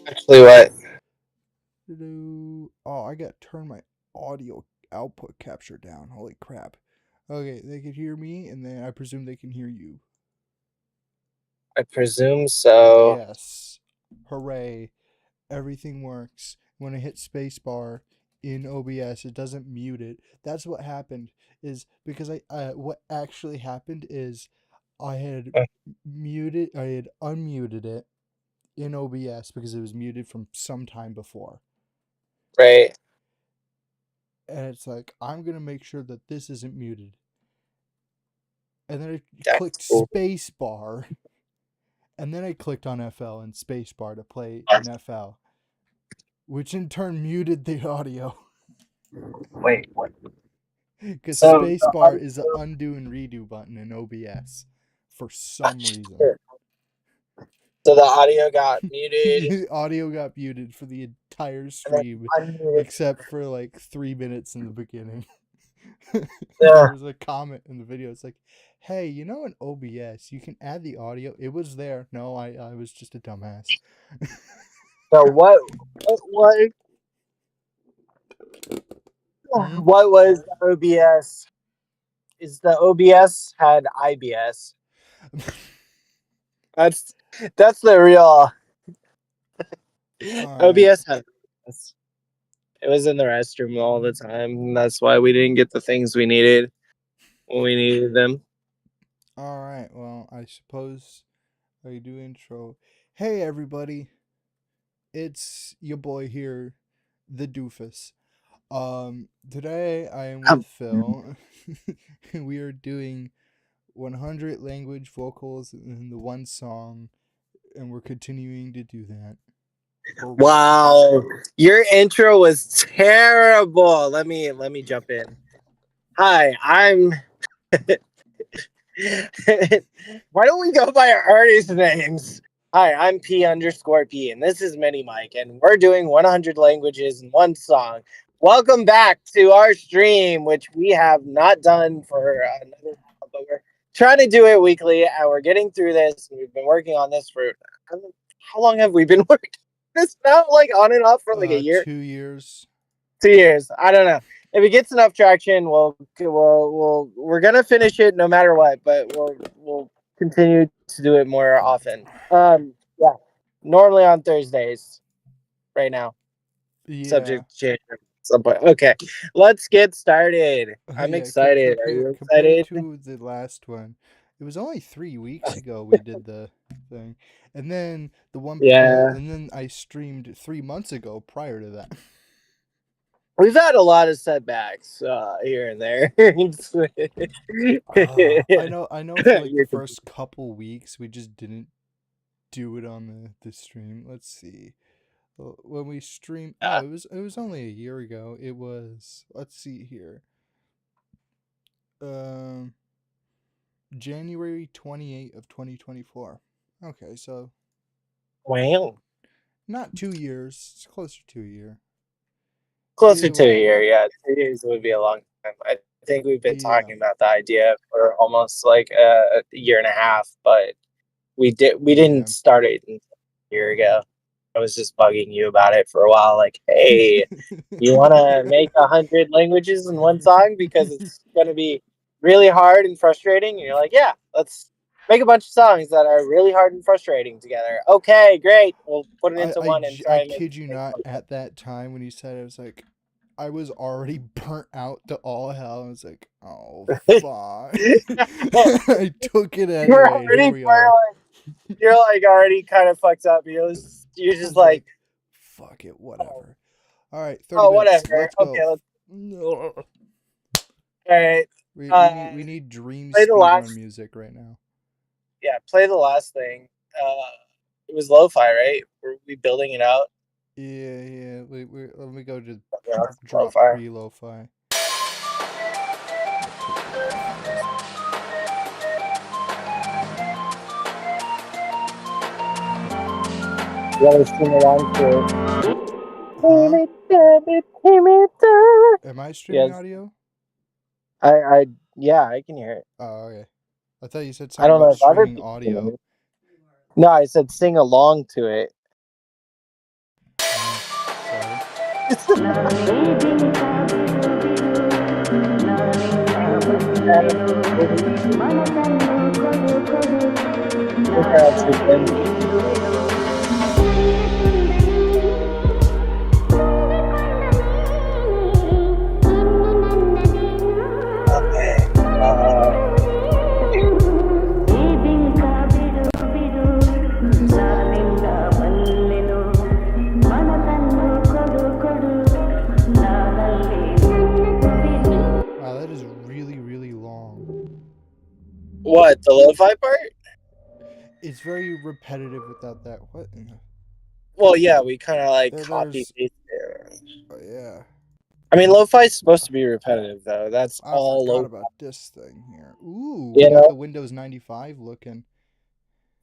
Actually, what? Oh, I gotta turn my audio output capture down. Holy crap. Okay, they can hear me, and then I presume they can hear you. I presume so. Yes. Hooray. Everything works. When I hit spacebar in OBS, it doesn't mute it. That's what happened. Is because what actually happened is I had I had unmuted it in OBS because it was muted from some time before. Right. And it's like, I'm going to make sure that this isn't muted. And then I That's clicked cool. spacebar, and then I clicked on FL and spacebar to play in FL, which in turn muted the audio. Wait, what? Because So the spacebar is the audio, undo and redo button in OBS for some reason. so the audio got muted The audio got muted for the entire and then stream unmuted. except for like 3 minutes in the beginning. Yeah. There was a comment in the video. It's like, hey, in OBS you can add the audio. It was there. No, I was just a dumbass. So Hmm? what was the OBS? Is the OBS had IBS? That's that's the real All right. OBS had IBS. It was in the restroom all the time. That's why we didn't get the things we needed when we needed them. All right. Well, I suppose I do intro. Hey, everybody. It's your boy here, the doofus. Today I am with Phil. We are doing 100 language vocals in the one song, and we're continuing to do that. Wow, your intro was terrible. Let me jump in. Hi, I'm. Why don't we go by our artist names? Hi, I'm P_P, and this is Mini Mike, and we're doing 100 languages in one song. Welcome back to our stream, which we have not done for another while, but we're trying to do it weekly, and we're getting through this. And we've been working on this for how long have we been working on this now? Like on and off for like a year, 2 years. 2 years. I don't know. If it gets enough traction, we're gonna finish it no matter what. But we'll continue to do it more often. Yeah. Normally on Thursdays. Right now, Yeah. subject to change at some point. Okay, let's get started. I'm Yeah, excited. Are compared you compared excited? to the last one, it was only 3 weeks ago we did the thing, and then Yeah, and then I streamed 3 months ago prior to that. we've had a lot of setbacks here and there. I know. For like the You're first couple weeks, we just didn't do it on the stream. Let's see. When we stream, it was only a year ago. It was, let's see here. Um, January 28th of 2024. Okay, so wow. not 2 years. It's closer to a year. Closer Either to a way, year, yeah. 2 years would be a long time. I think we've been yeah, talking about the idea for almost like a year and a half, but we didn't yeah. start it until a year ago. I was just bugging you about it for a while, like, hey, you want to make 100 languages in one song because it's going to be really hard and frustrating. And you're like, yeah, let's make a bunch of songs that are really hard and frustrating together. Okay, great. We'll put it into one and I try and make kid you not. At that time when you said it, I was like, I was already burnt out to all hell. I was like, oh it. fuck. I took it You're anyway. Here already we are. you're like already kind of fucked up. You're I just was like, like, fuck it, oh, whatever. All right, 30 oh minutes. whatever. Let's Okay, go. let's. All right. We need dream Play the speedrun last. music right now. Yeah, play the last thing. Uh, it was lo-fi, right? Were we building it out? Yeah, yeah. Let me go to Yeah, it's drop lo-fi. pre-lo-fi. I'll take that off. You gotta sing along to it. Huh? Yes. Am I streaming audio? I, yeah, I can hear it. Oh, okay. I thought you said I something don't know about if other streaming people can hear audio. it. No, I said sing along to it. Okay. What is that? Wow, that is really, really long. What, the lo-fi part? It's very repetitive without that. What? Well, yeah, we kind of like copy There's. paste it. Oh, yeah. I mean, lo-fi is supposed to be repetitive, though. That's I all forgot lo-fi. about this thing here. Ooh, we You got know, the Windows 95 looking.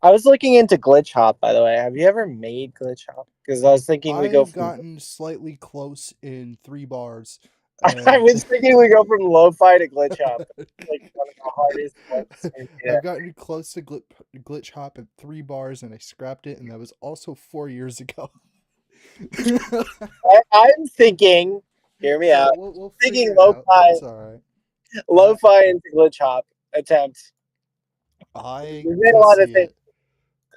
I was looking into glitch hop, by the way. Have you ever made glitch hop? Because I was thinking we go I've from. gotten slightly close in 3 bars. I And was thinking we go from lo-fi to glitch hop. Like one of the hardest ones. Yeah. I've gotten close to glitch hop at 3 bars and I scrapped it, and that was also 4 years ago. I'm thinking. Hear me So out. we'll Thinking figure it out. lo-fi, That's all right. lo-fi into glitch hop attempt. I We've made a can lot of see things,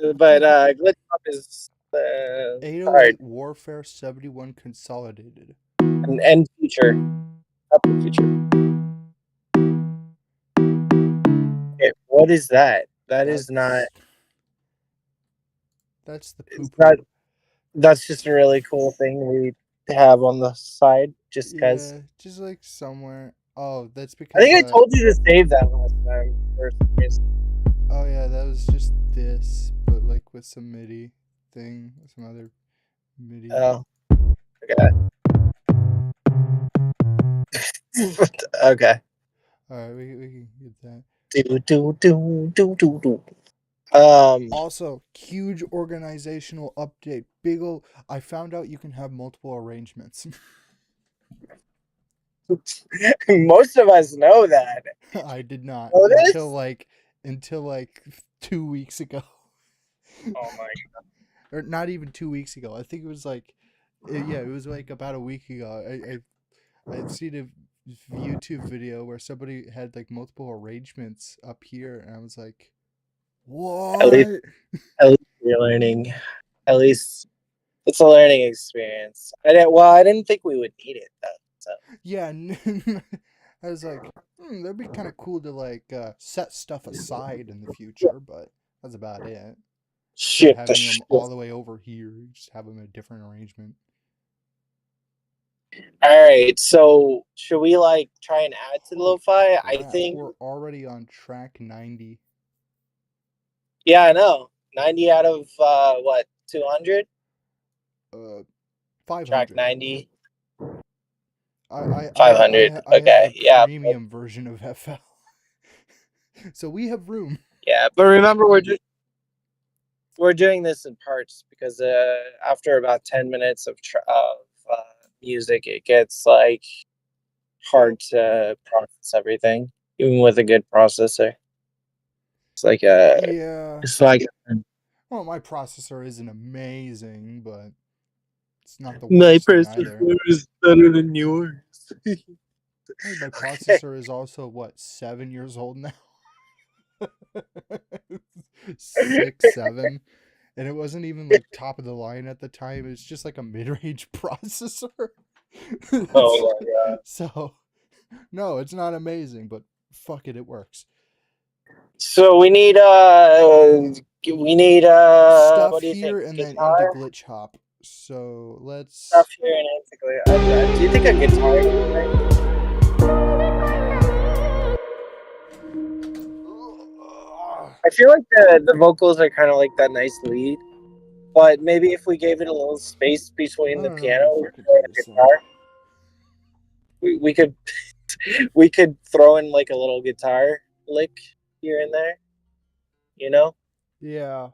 it. but glitch hop is hard. 808 Warfare 71 Consolidated. An end feature, upper feature. Okay, what is that? That is not. That's the poo It's not. poo. That's just a really cool thing we have on the side, just because. Yeah, just like somewhere. Oh, that's I because think I told you to save that last time for some reason. oh yeah, that was just this, but like with some MIDI thing, some other MIDI. Oh, okay. Okay. All right, we can get that. Do do do do do do. Also, huge organizational update. Big ol' I found out you can have multiple arrangements. Most of us know that. I did not Notice? until like 2 weeks ago. Oh my Or not even 2 weeks ago. I think it was like yeah, it was like about a week ago. I'd seen a YouTube video where somebody had like multiple arrangements up here, and I was like, god. "What?" At least you're learning. At least it's a learning experience. I didn't think we would need it though. So Yeah, I was like, that'd be kind of cool to like set stuff aside in the future, but that's about it. Instead of shit the having them shit. all the way over here, you just have them in a different arrangement. Alright, so should we like try and add to the Holy lo-fi? I crap, think we're already on track 90. yeah, I know. 90 out of what, 200? Uh, Track 500. 90. I I I 500. I have Okay. the Yeah. premium version of FL, so we have room. Yeah, but remember we're doing this in parts because after about 10 minutes of music it gets like hard to process everything even with a good processor. It's like a Yeah. it's like Well, my processor isn't amazing, but it's not the my worst thing processor either. is better than yours. Hey, my Okay. processor is also what, 7 years old now? 6, 7. And it wasn't even like top of the line at the time. It's just like a mid-range processor. Oh my god. So, no, it's not amazing, but fuck it, it works. So we need Stuff what do you think? here and then into Guitar glitch hop. So stuff let's. here and basically. Do you think a guitar would be nice? I feel like the vocals are kind of like that nice lead, but maybe if we gave it a little space I between the don't know piano how to and fucking do the this thing. guitar, we could we could throw in like a little guitar lick here and there. You know, Yeah.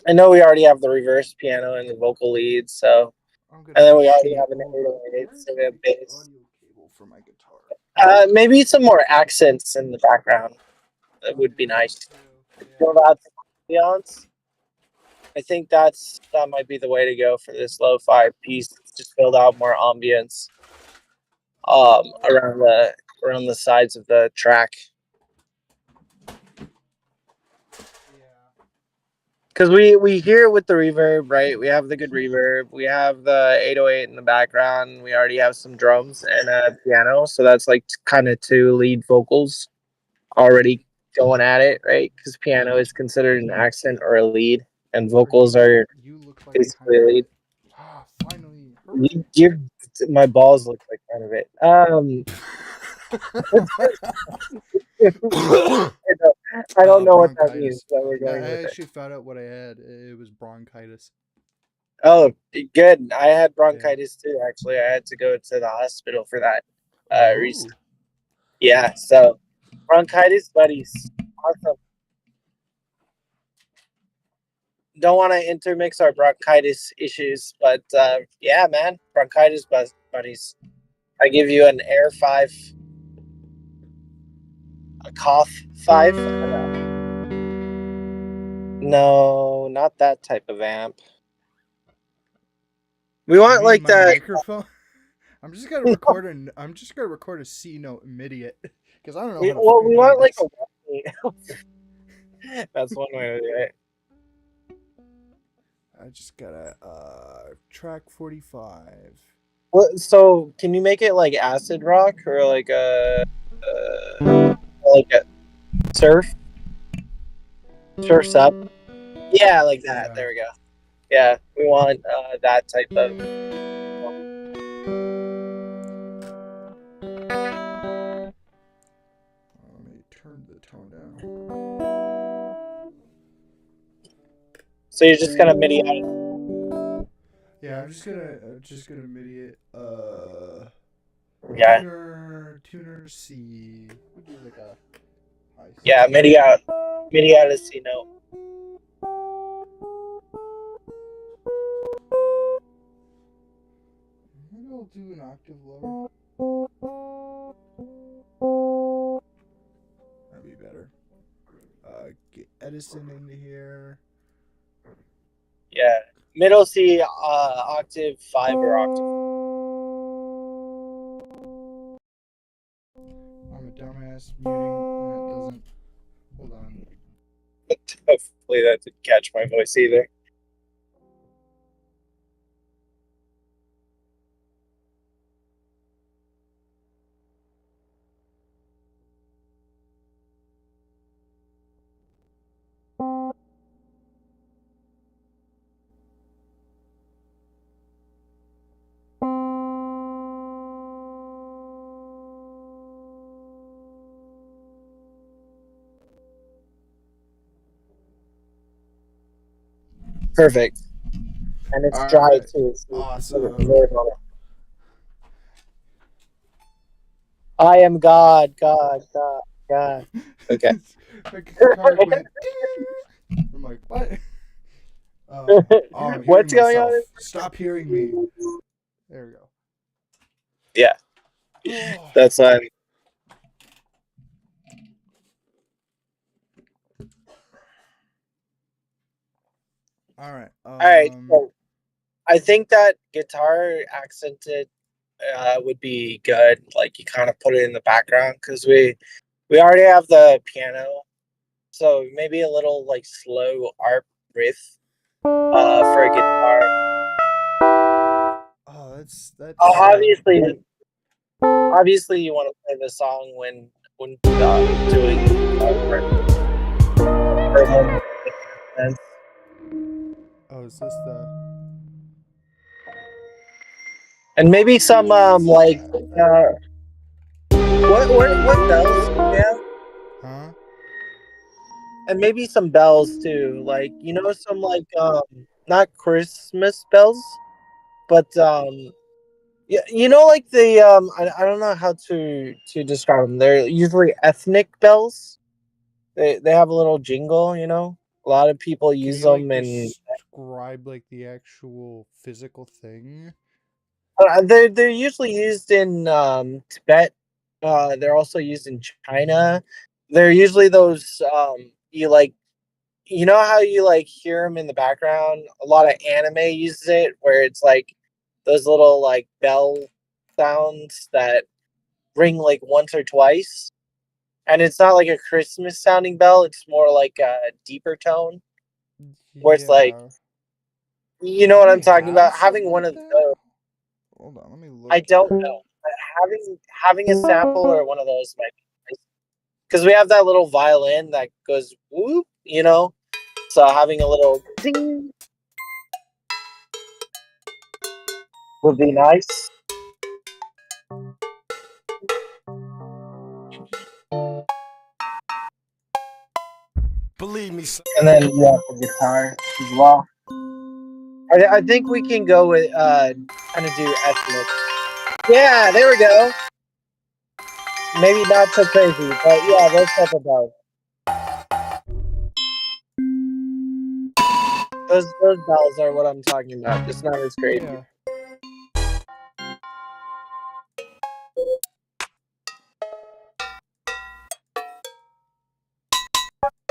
I know we already have the reverse piano and the vocal lead, so I'm gonna and then we already shit have an all over. 808, Where so did we I have get the bass. audio cable for my guitar? Maybe some more accents in the background. That would be nice. Okay, Feel yeah. that ambiance. I think that might be the way to go for this lo-fi piece. Just build out more ambience around the sides of the track. Yeah. Because we hear it with the reverb, right? We have the good reverb. We have the 808 in the background. We already have some drums and a piano. So that's like kind of two lead vocals already going at it, right? Because piano is considered an accent or a lead, and vocals are You look like basically kind a of lead. it. Ah, finally. Hooray. My balls look like kind of it. I don't know what that means, Bronchitis. but we're I going with it. actually found out what I had. It was bronchitis. Oh, good. I had Yeah. bronchitis too. Actually, I had to go to the hospital for that. Oh. Recently. Yeah. So bronchitis buddies. Awesome. Don't want to intermix our bronchitis issues, but yeah, man, bronchitis buddies. I give you an air 5, a cough 5. No, not that type of amp. We You want mean like my that. microphone? I'm just gonna record a C note immediate because I don't know how to We fucking play want like this. that's one way to do it. I just gotta track 45. So can you make it like acid rock or like a surfs up? Yeah, like that. Yeah. There we go. Yeah, we want that type of. Let me turn the tone down. So you're just gonna MIDI out. Yeah, I'm just gonna MIDI it. Yeah, Tuner C. We'll do like a high C. yeah, MIDI out a C note. Maybe I'll do an octave lower. That'd be better. Get Edison into here. Yeah, middle C, octave 5 or octave. I'm a dumbass muting. That doesn't. Hold on. Hopefully that didn't catch my voice either. Perfect, and it's All dry right. too. So you can Awesome. absorb all it. I am God, God, God, God. Okay. Like a guitar went. Ding! I'm like, what? Oh, I'm hearing What's going on? myself. Stop hearing me. There we go. Yeah, Oh. that's All right. all right. So I think that guitar accented would be good. Like you kind of put it in the background because we already have the piano, so maybe a little like slow arp riff for a guitar. Oh, that's Uh, that's. obviously, obviously, you want to play the song when doing the guitar part for a moment. Sense. Oh, is this the? And maybe some like what bells? Yeah, Huh? and maybe some bells too. Like some like not Christmas bells, but yeah, like the I don't know how to describe them. They're usually ethnic bells. They have a little jingle. A lot of people Can use you like them, and describe like the actual physical thing? they're usually used in Tibet. They're also used in China. They're usually those you like. you know how you like hear them in the background? A lot of anime uses it where it's like those little like bell sounds that ring like once or twice. And it's not like a Christmas sounding bell, it's more like a deeper tone where it's like, Yeah. you know Do what we I'm talking have about? something Having one like of that? those, Hold on, let me I look don't here. know. But having a sample or one of those might be nice. Because we have that little violin that goes whoop, you know? So having a little ding would be nice. Believe me, son. And then yeah, the guitar as well. I think we can go with kind of do estimates. Yeah, there we go. Maybe not so crazy, but yeah, those type of bells. Those bells are what I'm talking about. Just not as crazy. Yeah.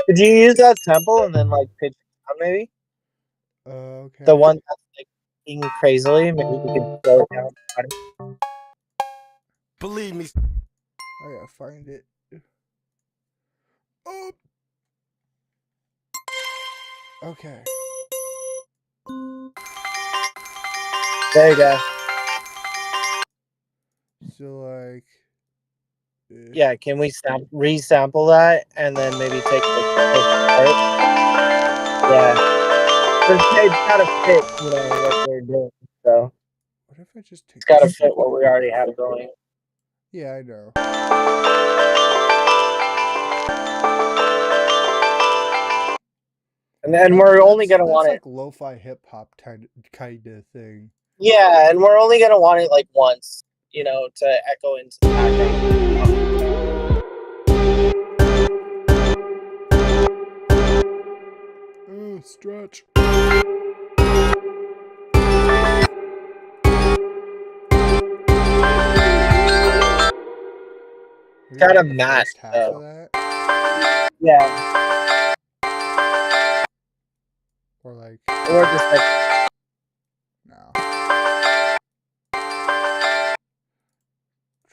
Could you use that sample and then like pitch it down maybe? The Okay. one that's like being crazily, maybe we can slow it down. Believe me. I gotta find it. Oh. Okay. There you go. So like. Yeah, can we resample that and then maybe take like the first part? Yeah, but it's gotta fit, you know, what we're doing. So What if I just it's take gotta this? fit what we already have going. Yeah, I know. And then we're only gonna That's want it. like lo-fi hip hop kind of thing. Yeah, and we're only gonna want it like once, you know, to echo into the background. Oh, stretch. Maybe Kind like of the match first half of though. that, Yeah, or like or just like no.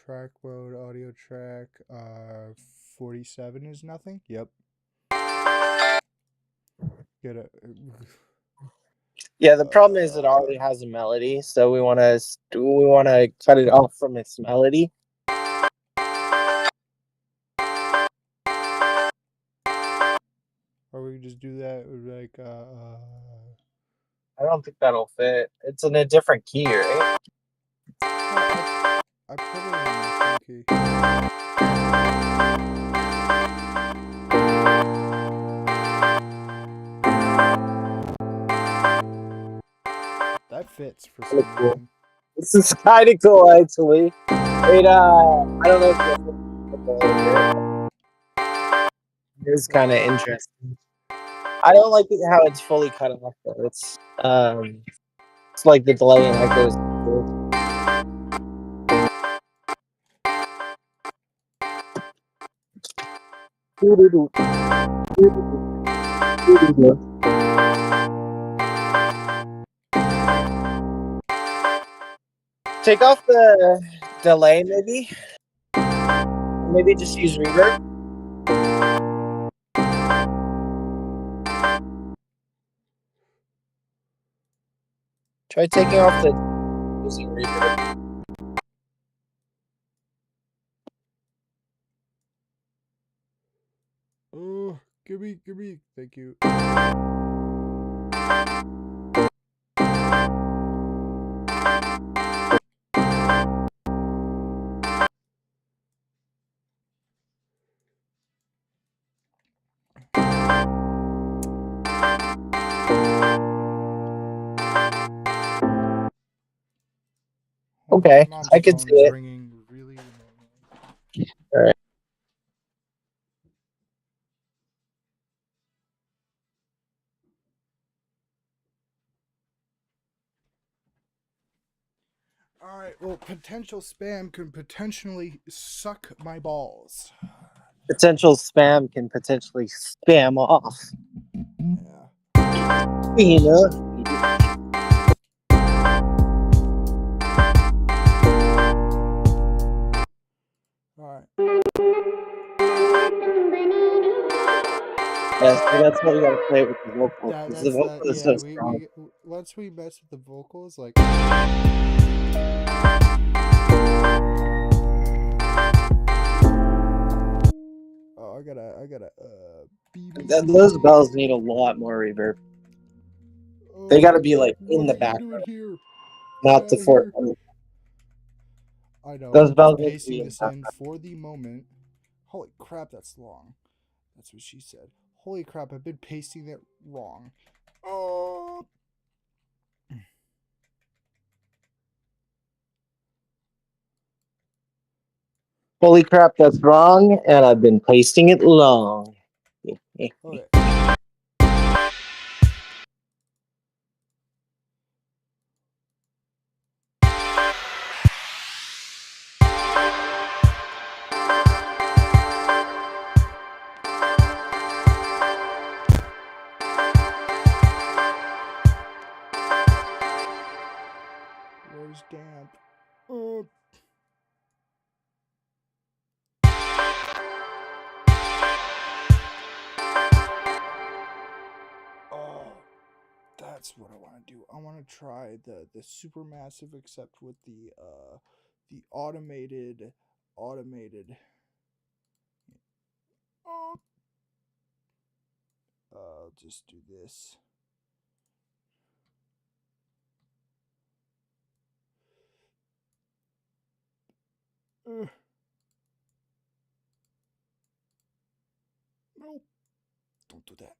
Track mode, audio track. 47 is nothing. Yep. Get it. yeah. The problem is it already has a melody, so we want to cut it off from its melody. Or we can just do that with like I don't think that'll fit. It's in a different key, right? I put it in the key. That fits for Kinda some cool. reason. This is kind of cool, actually. It I don't know if you'll fit a little bit. It is kind of interesting. I don't like it how it's fully cut off though. It's like the delay and echoes. Take off the delay, maybe. Maybe just use reverb. Try taking off the using reverb. Oh, give me. Thank you. Hold on, my Okay, mom's I could phone see is it. ringing really annoyingly. All right. All right, well, potential spam can potentially suck my balls. Potential spam can potentially spam off. Yeah. All right. Yes, so that's why you gotta play it with the vocal, because the That's vocal that. is so Yeah, strong. we once we mess with the vocals, like. Oh, I gotta. Those bells need a lot more reverb. They gotta be like in What the are you doing background, here? Get not out the of fort. here! I know. Those I'm just bells need to be pasting in the this in background. for the moment. Holy crap, that's long. That's what she said. Holy crap, I've been pasting that wrong. Oh. Holy crap, that's wrong, and I've been pasting it long. Okay. Where's damp? Oh. Oh. That's what I want to do. I want to try the supermassive, except with the automated. Oh. I'll just do this. Nope. Don't do that.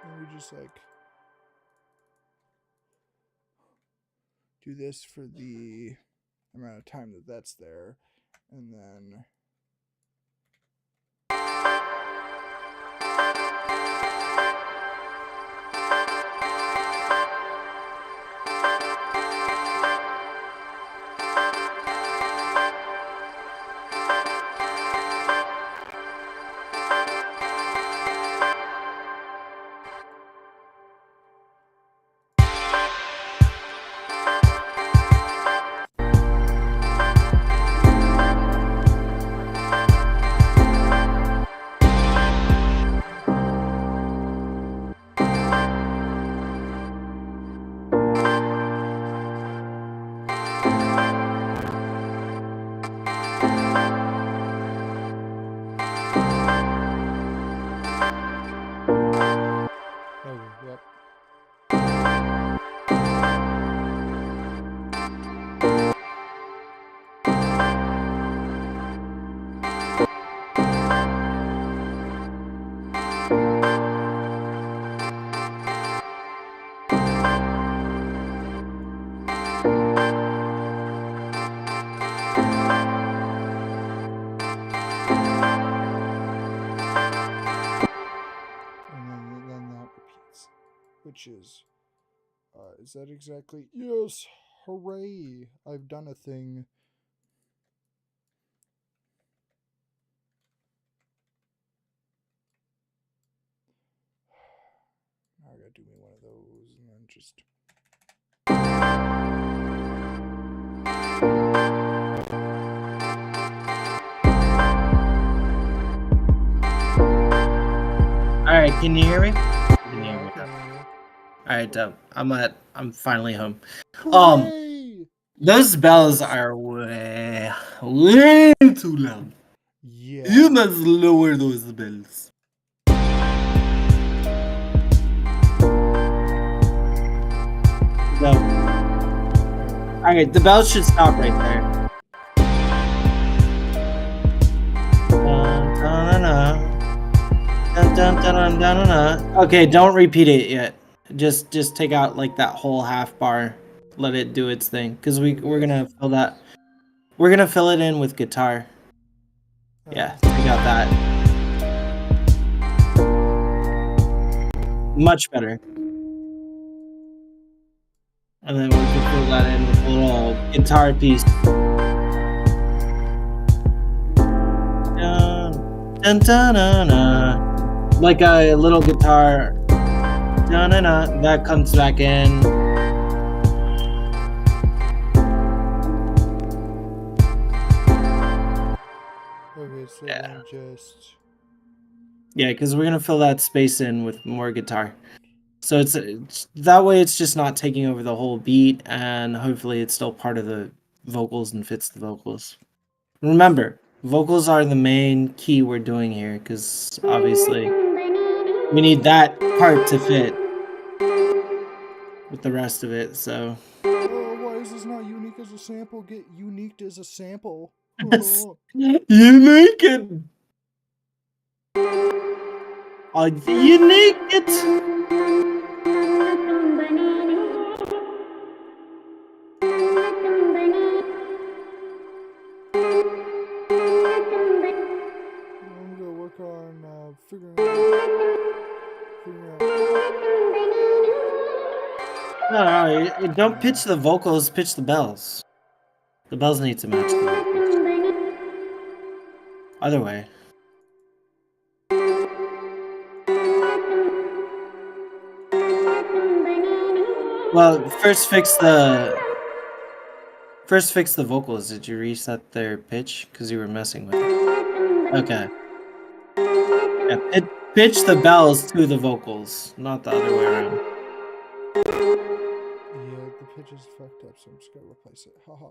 And we just like do this for the amount of time that that's there, and then. Okay, yep. And then that repeats, which is that exactly? Yes, hooray! I've done a thing. Now I gotta do me one of those, and then just. All right, can you hear me? Yeah, I can hear you. All right, I'm finally home. Hooray! Those bells Yes. are way too loud. Yeah. You must lower those bells. No. All right, the bells should stop right there. Okay, don't repeat it yet. Just take out like that whole half bar. Let it do its thing, because we're gonna fill that. We're gonna fill it in with guitar. Yeah, I got that. Much better. And then we can fill that in with a little guitar piece. Dun, dun, dun, dun, dun. Like a little guitar. Dun, dun, dun, that comes back in. Okay, so Yeah. then just... Yeah, because we're gonna fill that space in with more guitar. So it's that way it's just not taking over the whole beat, and hopefully it's still part of the vocals and fits the vocals. Remember, vocals are the main key we're doing here, because obviously we need that part to fit with the rest of it, so Oh, why is this not unique as a sample? Get unique as a sample. you make it. You make it. I'm gonna work on figuring out. No, don't pitch the vocals, pitch the bells. The bells need to match the vocals. Either way. Well, first fix the vocals. Did you reset their pitch? Because you were messing with it. Okay. Yeah, pitch the bells to the vocals, not the other way around. Yeah, the pitch is fucked up, so I'm just gonna replace it. Haha.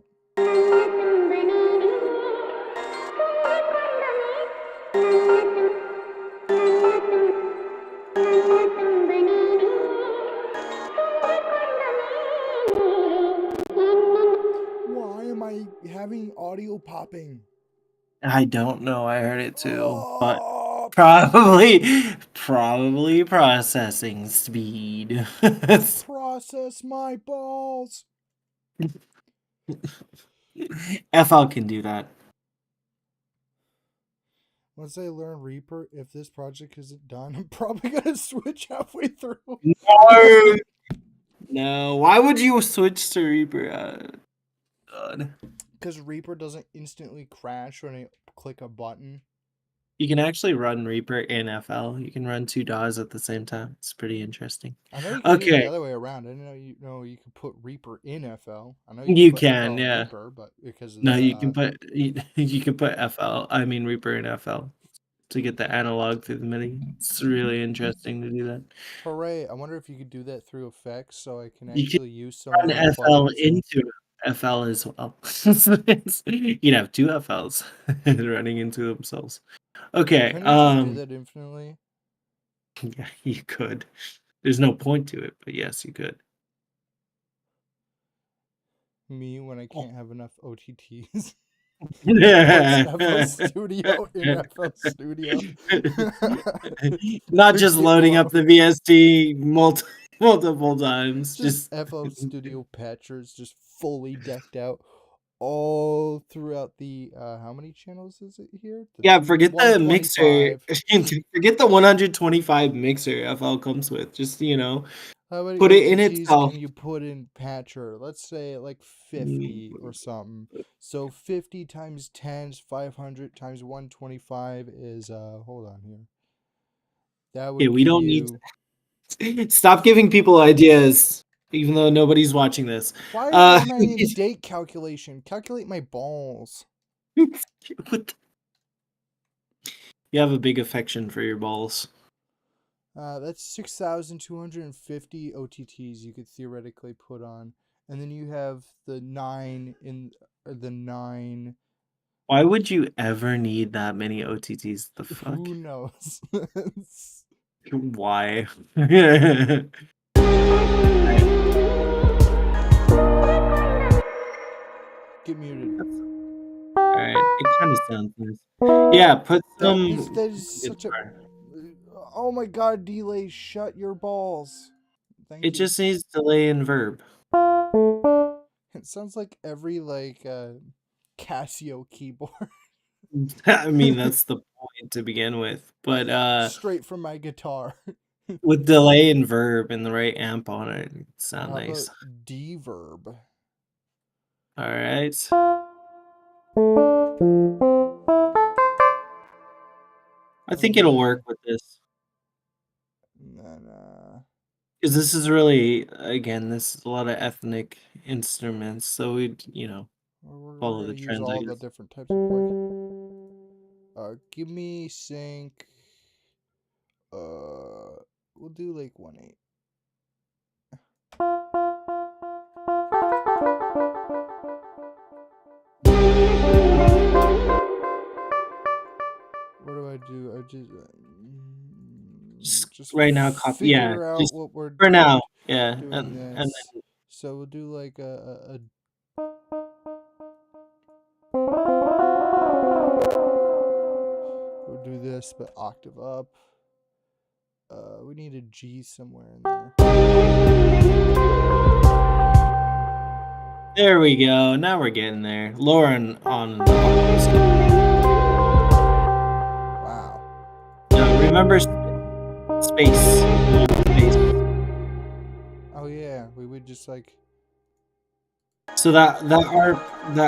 Why am I having audio popping? I don't know. I heard it too, but Oh, probably processing speed. process my balls. FL can do that. Once I learn Reaper, if this project isn't done, I'm probably gonna switch halfway through. No, no. Why would you switch to Reaper? God. Because Reaper doesn't instantly crash when I click a button. You can actually run Reaper in FL. You can run two DAWs at the same time. It's pretty interesting. I know you can do it Okay. the other way around. I didn't know you could put Reaper in FL. I know You put can, FL in yeah. Reaper, but because of No, the you can put FL. I mean Reaper in FL to get the analog through the MIDI. It's really interesting to do that. hooray! I wonder if you could do that through effects, so I can You can actually use some of run the FL plugins. into FL as well. You'd have two FLs running into themselves. Okay. Can you just do that infinitely? Yeah, you could. There's no point to it, but yes, you could. Me when I can't have enough OTTs. FL Studio in FL Studio. Not just loading up the VST multiple times. Just FL Studio patchers just fully decked out all throughout the how many channels is it here? Yeah, forget the mixer. Forget the 125 mixer FL comes with. Just, how many put it in OTTs itself. can you put in patcher? Let's say like 50 or something. So 50 times 10 is 500 times 125 is hold on here. That would we give don't you... need to stop giving people ideas, even though nobody's watching this. Why am I in date calculation? Calculate my balls. You have a big affection for your balls. That's 6,250 OTTs you could theoretically put on, and then you have the 9 in the 9. Why would you ever need that many OTTs? The fuck? Who knows? Why? Get muted. Alright, it kind of sounds nice. Yeah, put some... That is such a... Oh my god, delay, shut your balls. Thank you. It just needs delay in verb. It sounds like every, like, Casio keyboard. I mean, that's the point to begin with. But, Straight from my guitar. With delay and verb and the right amp on it, it'd sound How nice. about D verb? All right. I think it'll work with this. Nah. Because this is really, again, this is a lot of ethnic instruments, so we'd, We're follow gonna the use trends, I all the guess. different types of give me sync. We'll do like 1/8. What do I do? I just right now, copy. Yeah, figure out just what we're for now. Yeah, doing and then so we'll do like a we'll do this but octave up. We need a G somewhere in there. there we go. Now we're getting there. Lauren on the octaves. Wow. Now remember space. Space. Oh yeah, we would just like. So that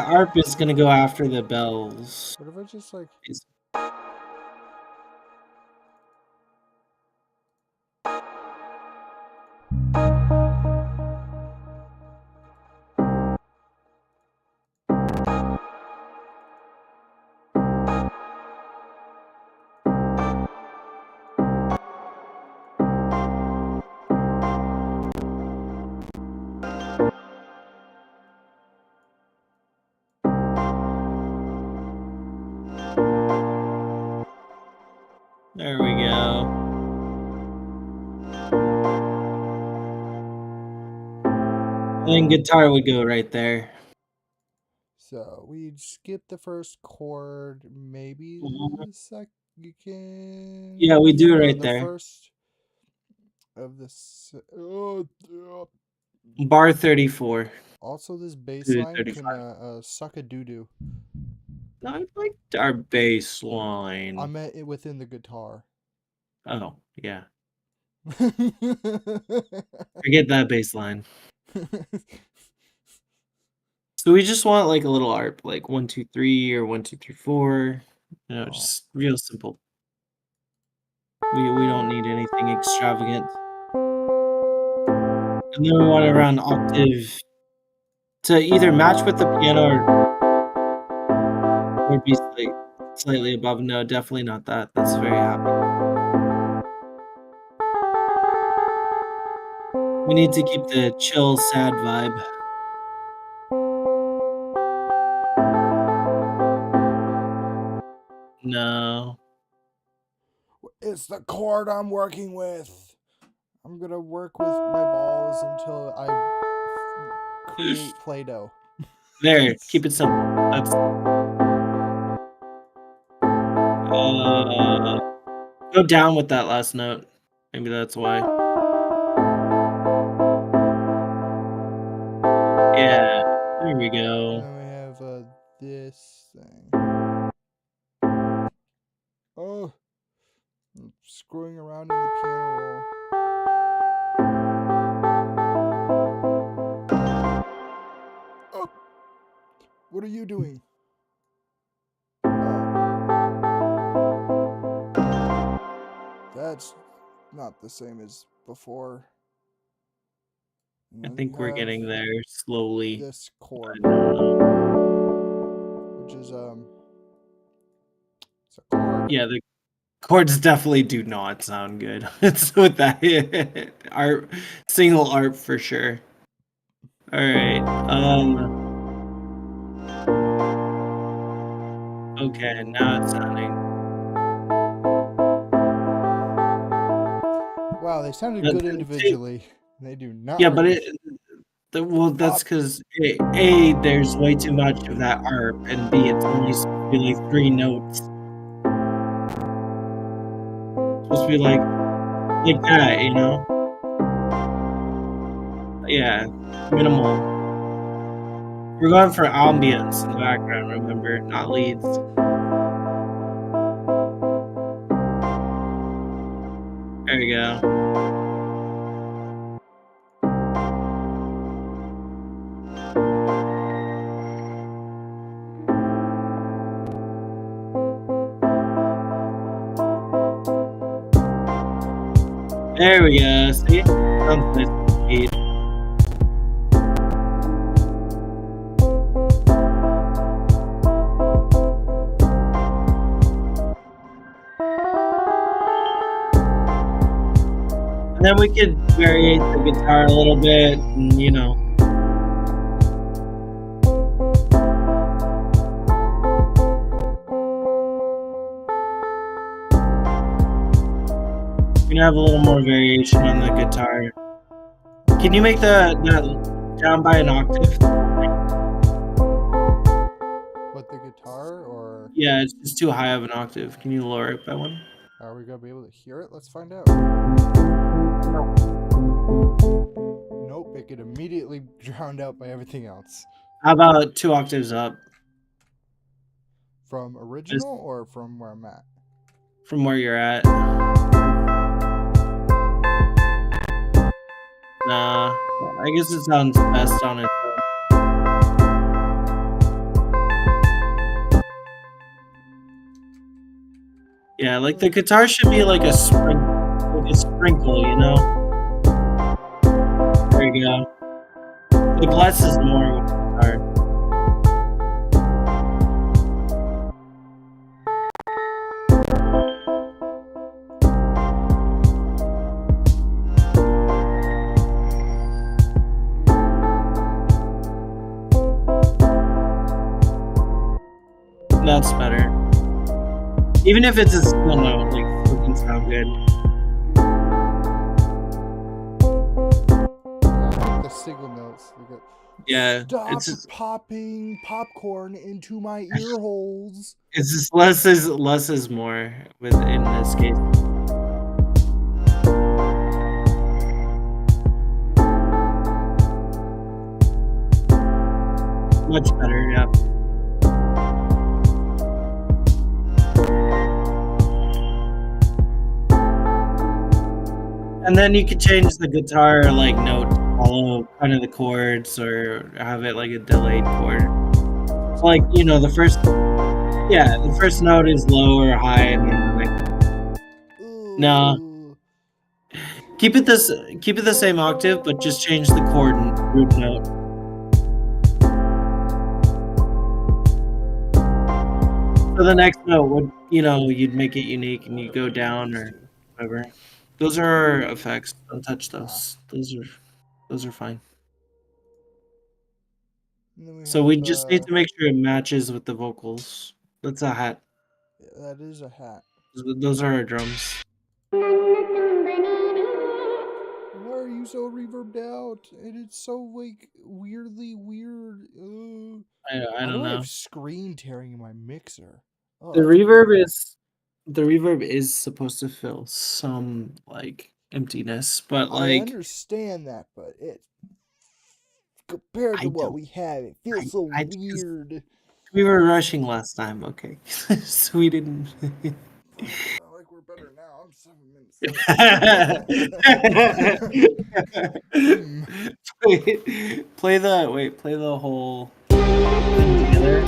arp is gonna go after the bells. What if I just like? There we go. And then guitar would go right there. So we'd skip the first chord, maybe the second. Yeah, we do No, right the there. first of this. Oh, Bar 34. also, this bass line 35. can suck a doo doo. I like our bass line. I meant it within the guitar. Oh, yeah. Forget that bass line. So we just want like a little arp, like 1, 2, 3 or 1, 2, 3, 4. Just real simple. We don't need anything extravagant. And then we want to run octave to either match with the piano or be slightly above. No, definitely not that. That's very happy. We need to keep the chill, sad vibe. No. It's the chord I'm working with. I'm gonna work with my balls until I create Play-Doh. There, keep it simple. That's go down with that last note. Maybe that's why. Yeah, there we go. And then we have this thing. Oh, I'm screwing around in the piano roll. Oh, what are you doing? That's not the same as before. I think we're getting there slowly. This chord, which is it's a chord. Yeah, the chords definitely do not sound good. It's with that art, single art for sure. All right. Okay, now it's sounding. Wow, they sounded good individually. They do not. Yeah, but that's because A, there's way too much of that arp, and B, it's only supposed to be like 3 notes. It's supposed to be like that, you know? Yeah, minimal. We're going for ambience in the background, remember, not leads. There you go. There we go. See? Sounds nice and sweet. And then we could vary the guitar a little bit, and you know. We can have a little more variation on the guitar. Can you make that down by an octave? What, the guitar, or Yeah, it's just too high of an octave. Can you lower it by one? are we gonna be able to hear it? Let's find out. Nope, it get immediately drowned out by everything else. How about 2 octaves up From original or from where I'm at? from where you're at? Nah, I guess it sounds best on its own. Yeah, like the guitar should be like a sprinkle, you know? There you go. Like less is more with the guitar. That's better. Even if it's a single note, like it doesn't sound good. The single notes. Yeah, Stop it's just popping popcorn into my ear holes. less is more with in this case. Much better, yeah. And then you could change the guitar like note to follow kind of the chords, or have it like a delayed chord. Like, you know, the first note is low or high, and then like no. Ooh. Keep it the same octave, but just change the chord and root note. So the next note would, you know, you'd make it unique and you go down or whatever. Those are effects. Don't touch those. Those are fine. And then we So have, we just need to make sure it matches with the vocals. That's a hat. that is a hat. Those are our drums. Why are you so reverbed out? And it's so like weirdly weird. I Why don't do I know. have screen tearing in my mixer? Oh, The that's weird. reverb is supposed to fill some like emptiness, but I like understand that, but it compared to I what don't. we have, it feels so I just weird. we were rushing last time, okay? So we didn't. Like we're better now. I'm 7 minutes late. Play the whole thing together.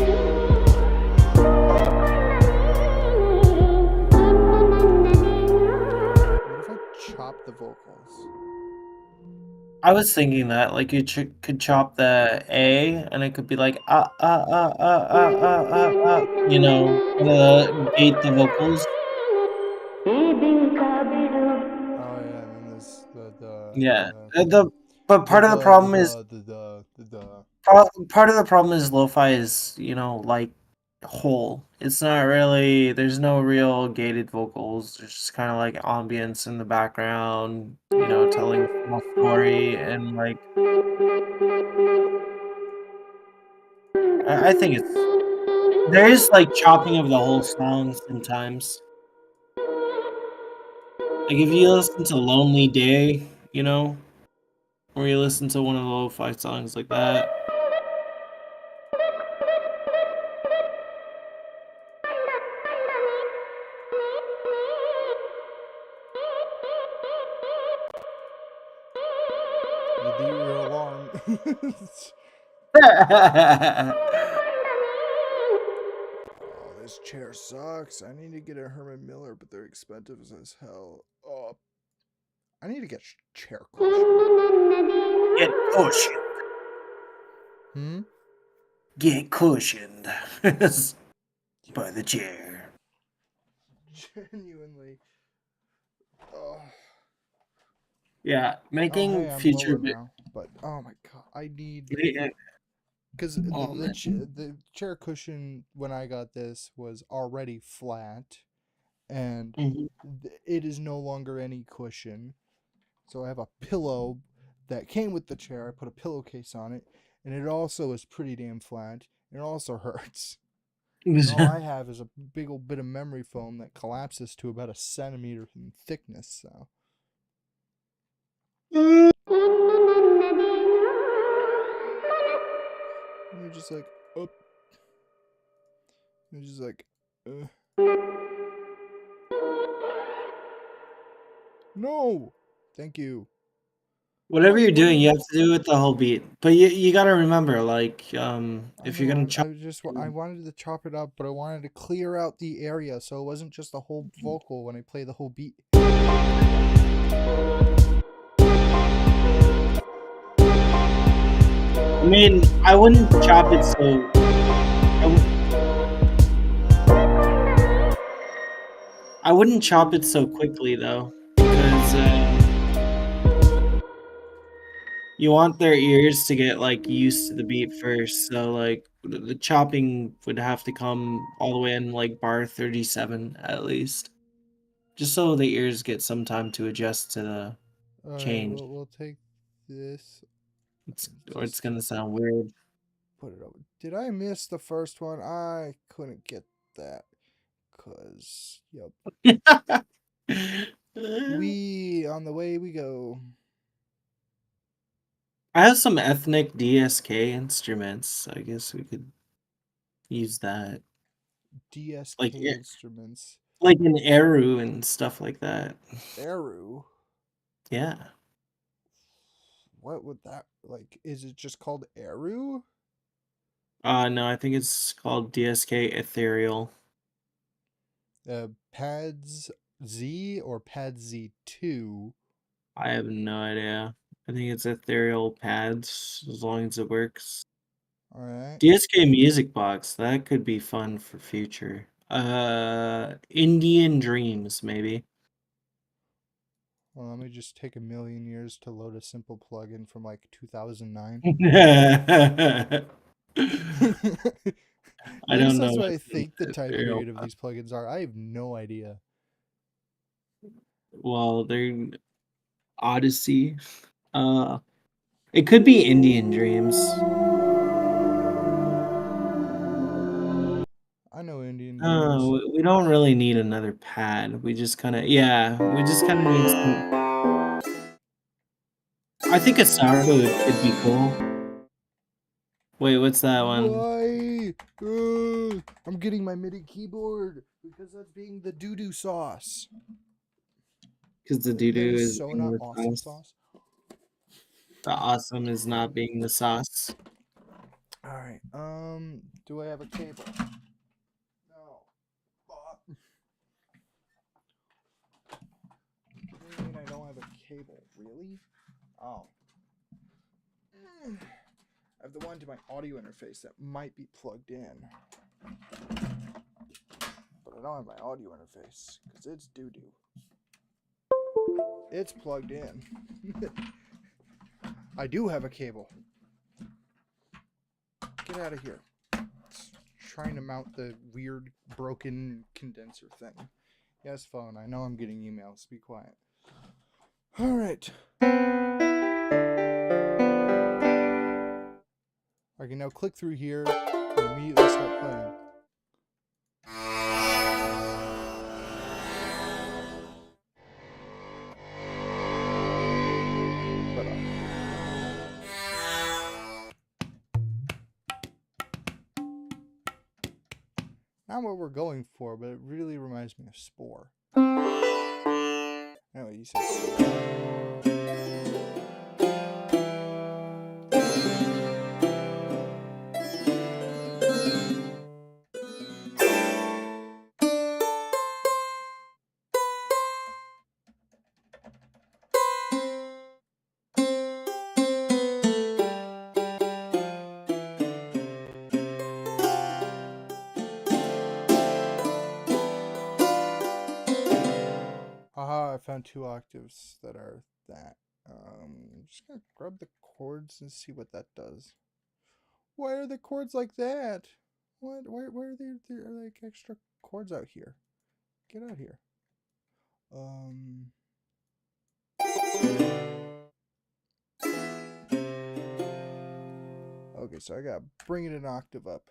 What if I chop the vocals? I was thinking that like you could chop the A, and it could be like you know, gate the vocals. Oh yeah, and then there's Yeah, but part of the problem is part of the problem is lo-fi is, you know, like whole. It's not really, there's no real gated vocals. There's just kind of like ambience in the background, you know, telling a small story, and like I think it's there is like chopping of the whole song sometimes. Like if you listen to Lonely Day, you know, or you listen to one of the lo-fi songs like that. your alarm. Oh, this chair sucks. I need to get a Herman Miller, but they're expensive as hell. Oh, I need to get chair cushion. Get cushioned. Hmm? Get cushioned by the chair. Genuinely. Oh. Yeah, Oh, making hey, I'm future. lower now. But oh my god, I need because Oh, man. the chair cushion when I got this was already flat, and Mhm. it is no longer any cushion. So I have a pillow that came with the chair. I put a pillowcase on it, and it also is pretty damn flat. It also hurts. And all I have is a big old bit of memory foam that collapses to about a centimeter in thickness. So you're just like, oh, you're just like, no, thank you. Whatever Wait, you're what doing, is you have to do with the whole beat. But you gotta remember, like, I if you're know. gonna chop. I wanted to chop it up, but I wanted to clear out the area so it wasn't just the whole vocal when I play the whole beat. I mean, I wouldn't chop it so. I wouldn't chop it so quickly though, because you want their ears to get like used to the beat first. So like the chopping would have to come all the way in like bar 37 at least, just so the ears get some time to adjust to the All right, change. we'll take this and Or it's just gonna sound weird. put it over. Did I miss the first one? I couldn't get that. Cause yep. We on the way we go. I have some ethnic DSK instruments. So I guess we could use that, like DSK instruments. like an Eru and stuff like that. Eru. Yeah. What would that like? Is it just called Eru? No, I think it's called DSK Ethereal. Pads Z or Pad Z2? I have no idea. I think it's Ethereal Pads as long as it works. All right. DSK Music Box, that could be fun for future. Indian Dreams, maybe. Well, let me just take a million years to load a simple plugin from like 2009. At I least don't know that's what what I think the time Ethereal. period of these plugins are. I have no idea. Well, they're Odyssey. Uh, it could be Indian Dreams. I know Indian Dreams. We don't really need another pad. We just kind of, yeah, we just kind of need some. I think a sourdough could be cool. Wait, what's that one? Why? I'm getting my MIDI keyboard because that's being the doo-doo sauce. Because the That doo-doo is is so being not the awesome sauce. sauce. The awesome is not being the sauce. All right. Do I have a cable? No. What do you mean I don't have a cable? Really? Oh. I have the one to my audio interface that might be plugged in. But I don't have my audio interface because it's doo-doo. It's plugged in. I do have a cable. Get out of here. It's trying to mount the weird broken condenser thing. Yes, phone. I know I'm getting emails. Be quiet. All right. I can now click through here and immediately start playing. But, not what we're going for, but it really reminds me of Spore. Anyway, you said found 2 octaves that are that. I'm just gonna grab the chords and see what that does. Why are the chords like that? What? Why are there are like extra chords out here? Get out here. Okay, so I gotta bring it an octave up.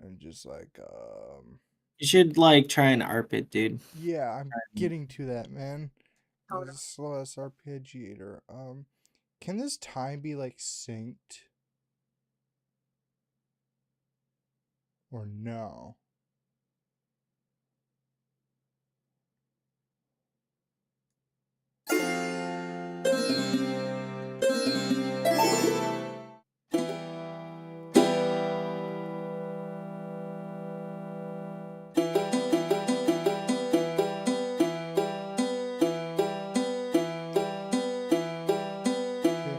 And just like You should like try and ARP it, dude. yeah, I'm getting to that, man. This is slow ass arpeggiator. Can this time be like synced? Or no? Can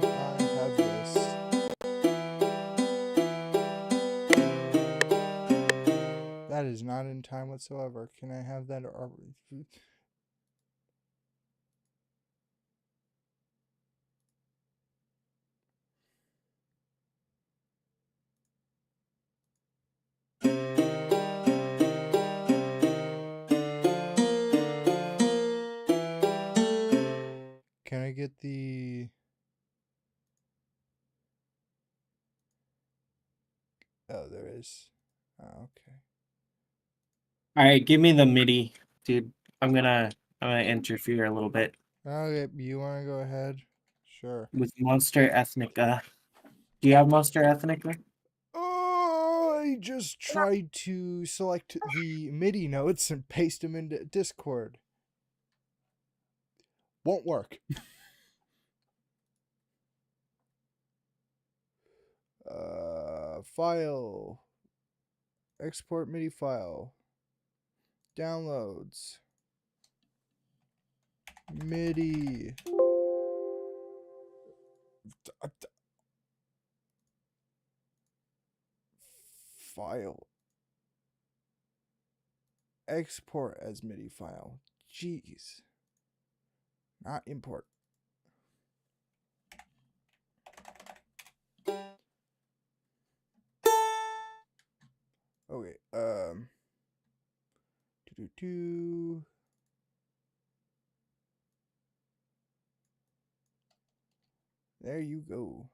I have this? That is not in time whatsoever. Can I have that? Can I get the... Oh, there is. Oh, okay. All right, give me the MIDI, dude. I'm gonna interfere a little bit Okay, you want to go ahead? Sure. with Monster Ethnica. Do you have Monster Ethnica? Oh, I just tried to select the MIDI notes and paste them into Discord. Won't work. File. Export MIDI file. Downloads. MIDI. File. Export as MIDI file. Jeez. Not import. Okay, do. There you go.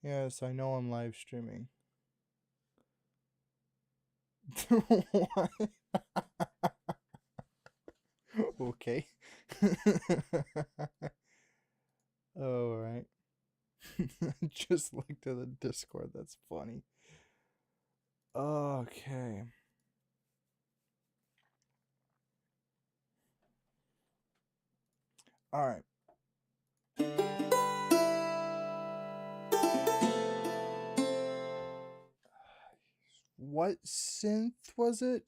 Yes, I know I'm live streaming. What? Okay. All right. Just looked at the Discord. That's funny. Okay. All right. What synth was it?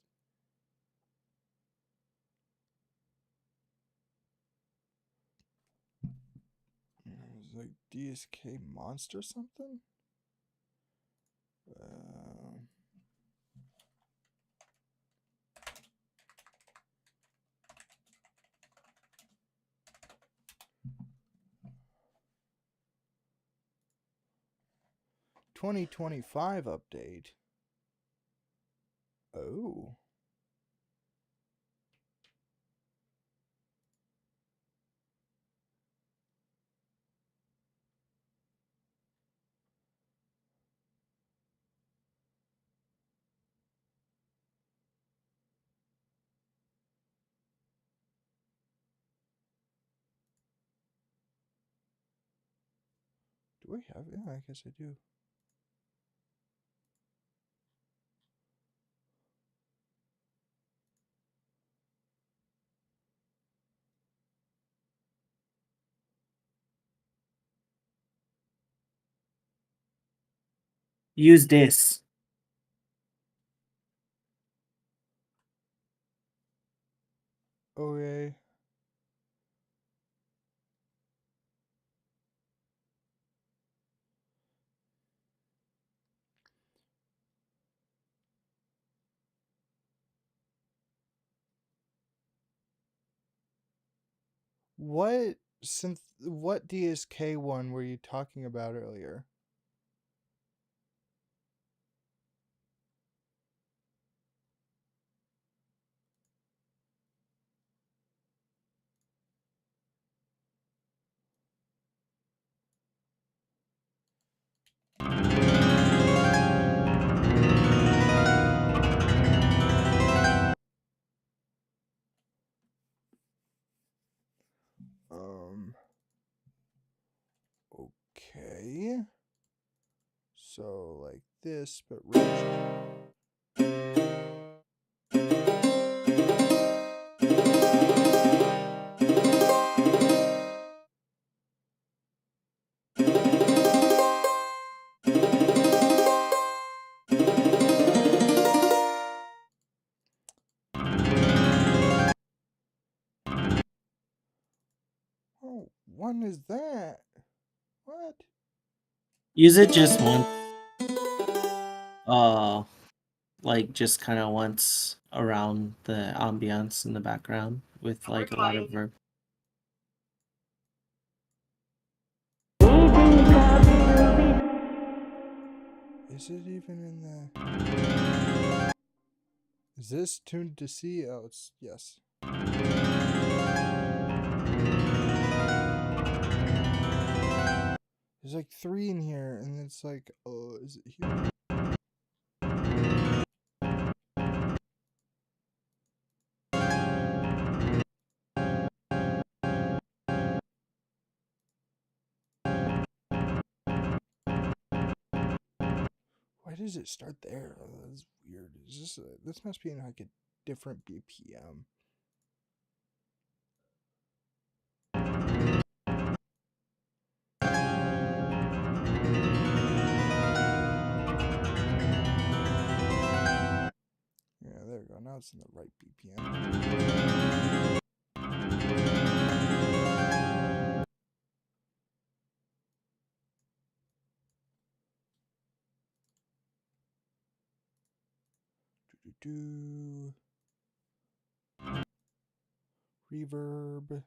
It was like DSK Monster something? 2025 update. Oh. Do I have it? Yeah, I guess I do. Use this. Okay. What DSK one were you talking about earlier? Okay. So like this, but rich. Oh, one is that? What? Use it just once. Like just kind of once around the ambiance in the background with like a lot of verb. Is it even in the... Is this tuned to C? Oh, it's... Yes. There's like 3 in here, and it's like, oh, is it here? Why does it start there? Oh, that's weird. Is this this must be in like a different BPM. Yeah, there we go. Now it's in the right BPM. Do reverb.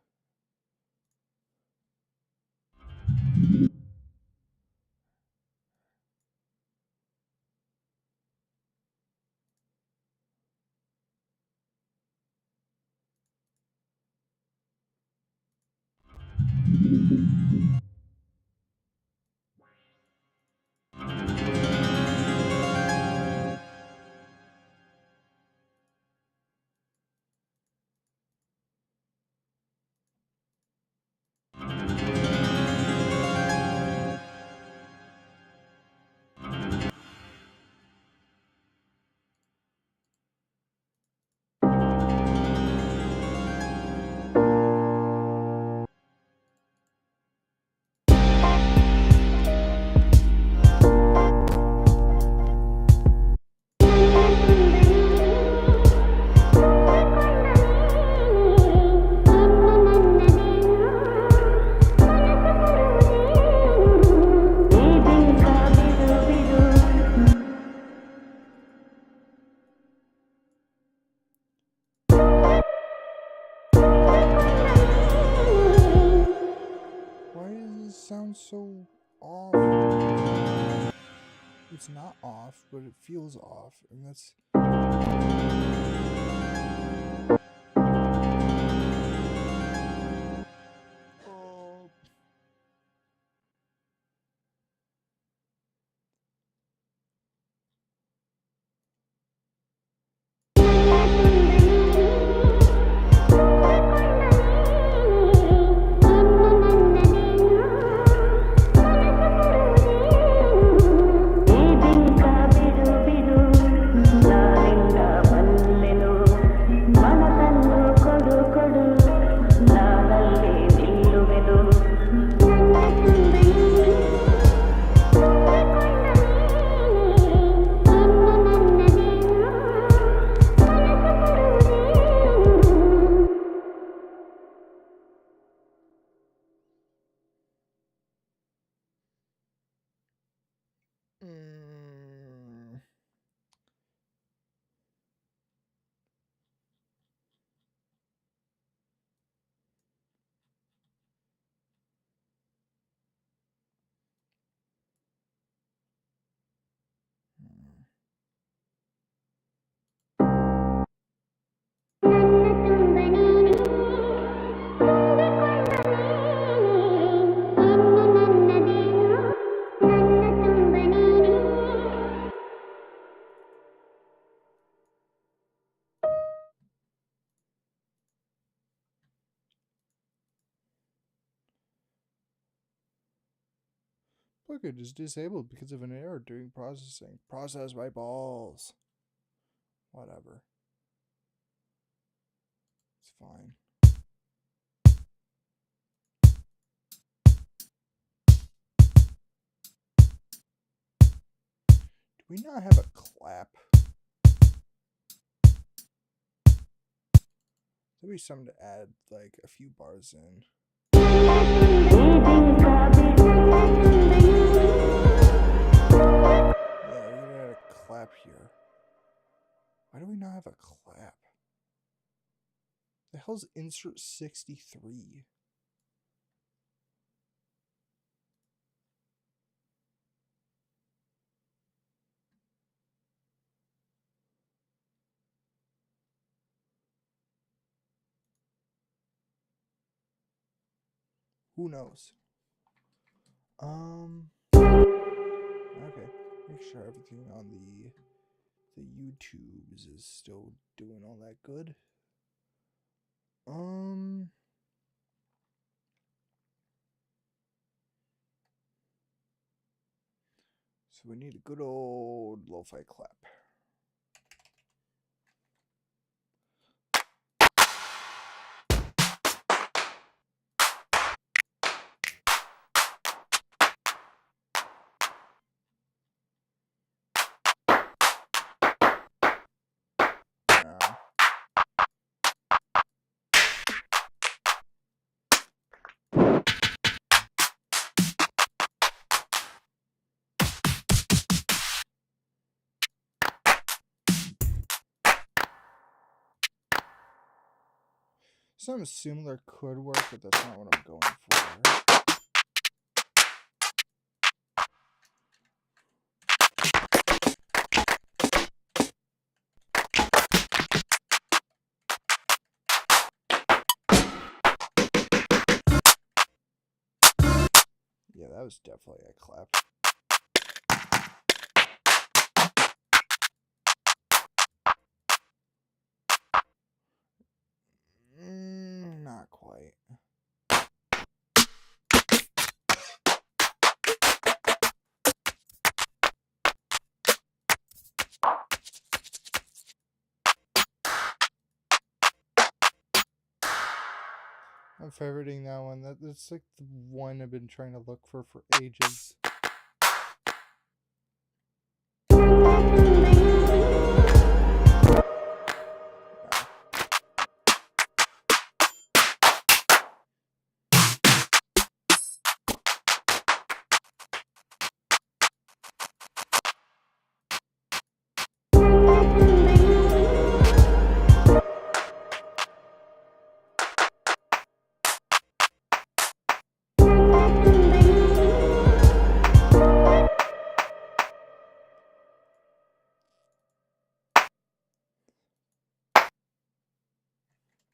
Why does this sound so off? It's not off, but it feels off, and that's... Oh. Mm. Package is disabled because of an error during processing. Process my balls. Whatever. It's fine. Do we not have a clap? There'd be something to add, like a few bars in. Yeah, we're gonna add a clap here. Why do we not have a clap? The hell's insert 63? Who knows? Okay. Make sure everything on the YouTubes is still doing all that good. So we need a good old lo-fi clap. Something similar could work, but that's not what I'm going for. Yeah, that was definitely a clap. Not quite. I'm favoriting that one. That's like the one I've been trying to look for ages.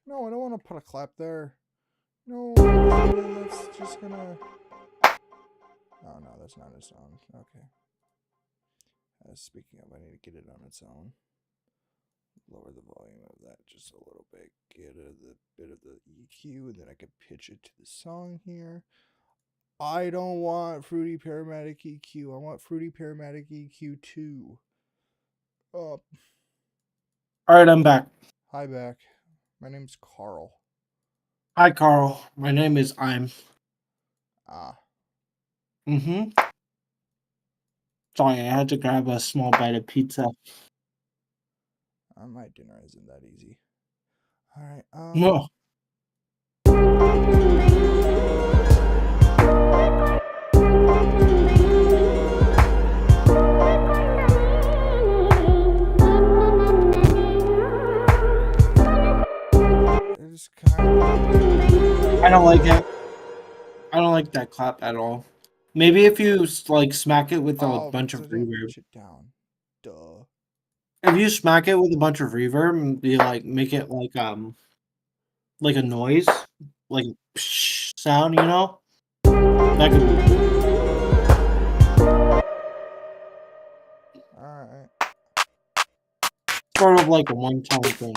No, I don't want to put a clap there. No, that's just gonna... Oh, no, that's not its own. Okay. Speaking of, I need to get it on its own. Lower the volume of that just a little bit. Get a bit of the EQ, and then I can pitch it to the song here. I don't want Fruity Paramedic EQ. I want Fruity Paramedic EQ 2. All right, I'm back. Hi, back. My name's Carl. Hi, Carl. My name is I'm. Ah. Sorry, I had to grab a small bite of pizza. My dinner isn't that easy. All right. No. like it. I don't like that clap at all. Maybe if you like smack it with a Oh, bunch because of I didn't reverb. pitch it down. Duh. If you smack it with a bunch of reverb and you like make it like a noise, like a psh sound, you know? That could be cool. Alright. Sort of like a one-time thing.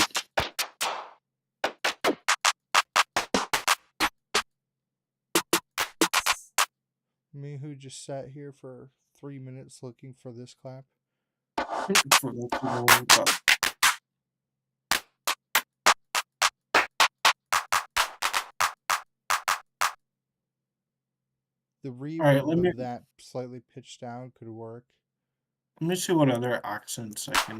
Me who just sat here for 3 minutes looking for this clap. For those people, but The alright, reverb of that slightly pitched down could work. let me see what other accents I can.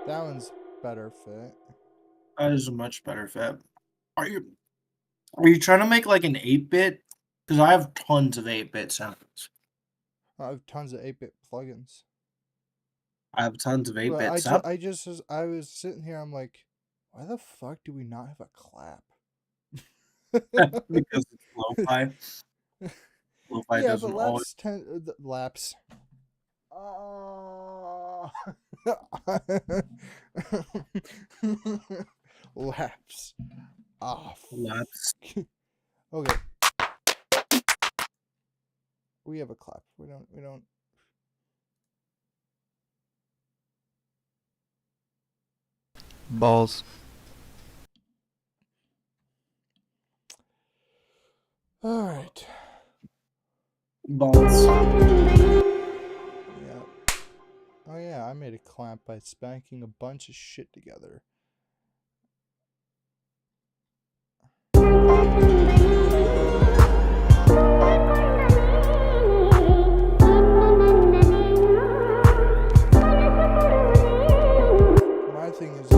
That one's better fit. That is a much better fit. Are you trying to make like an 8-bit? Because I have tons of 8-bit sounds. I have tons of 8-bit plugins. I have tons of But 8-bit sounds. I was sitting here, I'm like, why the fuck do we not have a clap? Because it's lo-fi. Lo-fi Yeah, but doesn't always. laps. Laps off. Laps. Okay. We have a clap. We don't. Balls. All right. Balls. Yeah. Oh yeah, I made a clap by spanking a bunch of shit together. My thing is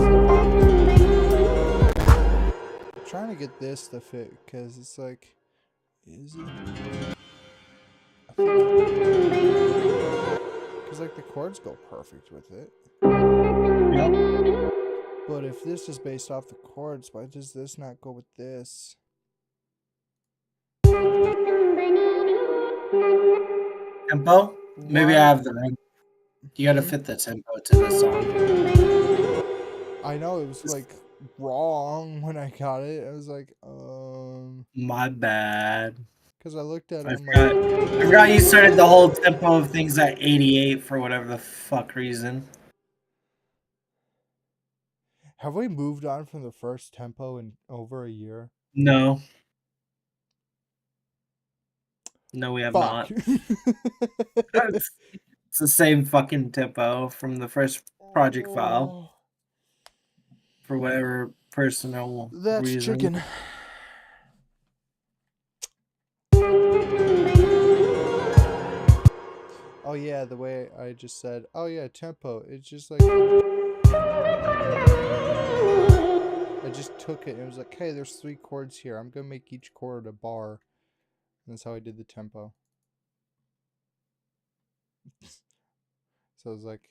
trying to get this to fit because it's like, is it? I think because like the chords go perfect with it. Yep. But if this is based off the chords, why does this not go with this? Tempo? Maybe I Why? have the wrong. You gotta fit the tempo to the song. I know it was like wrong when I got it. I was like, My bad. because I looked at it, I I'm forgot. like, I forgot you started the whole tempo of things at 88 for whatever the fuck reason. have we moved on from the first tempo in over a year? No. No, we have Fuck. not. It's the same fucking tempo from the first project file Oh, for whatever personal that's reason. chicken. Oh yeah, the way I just said, oh yeah, tempo. It's just like I just took it and it was like, hey, there's 3 chords here. I'm gonna make each chord a bar. And that's how I did the tempo. So I was like,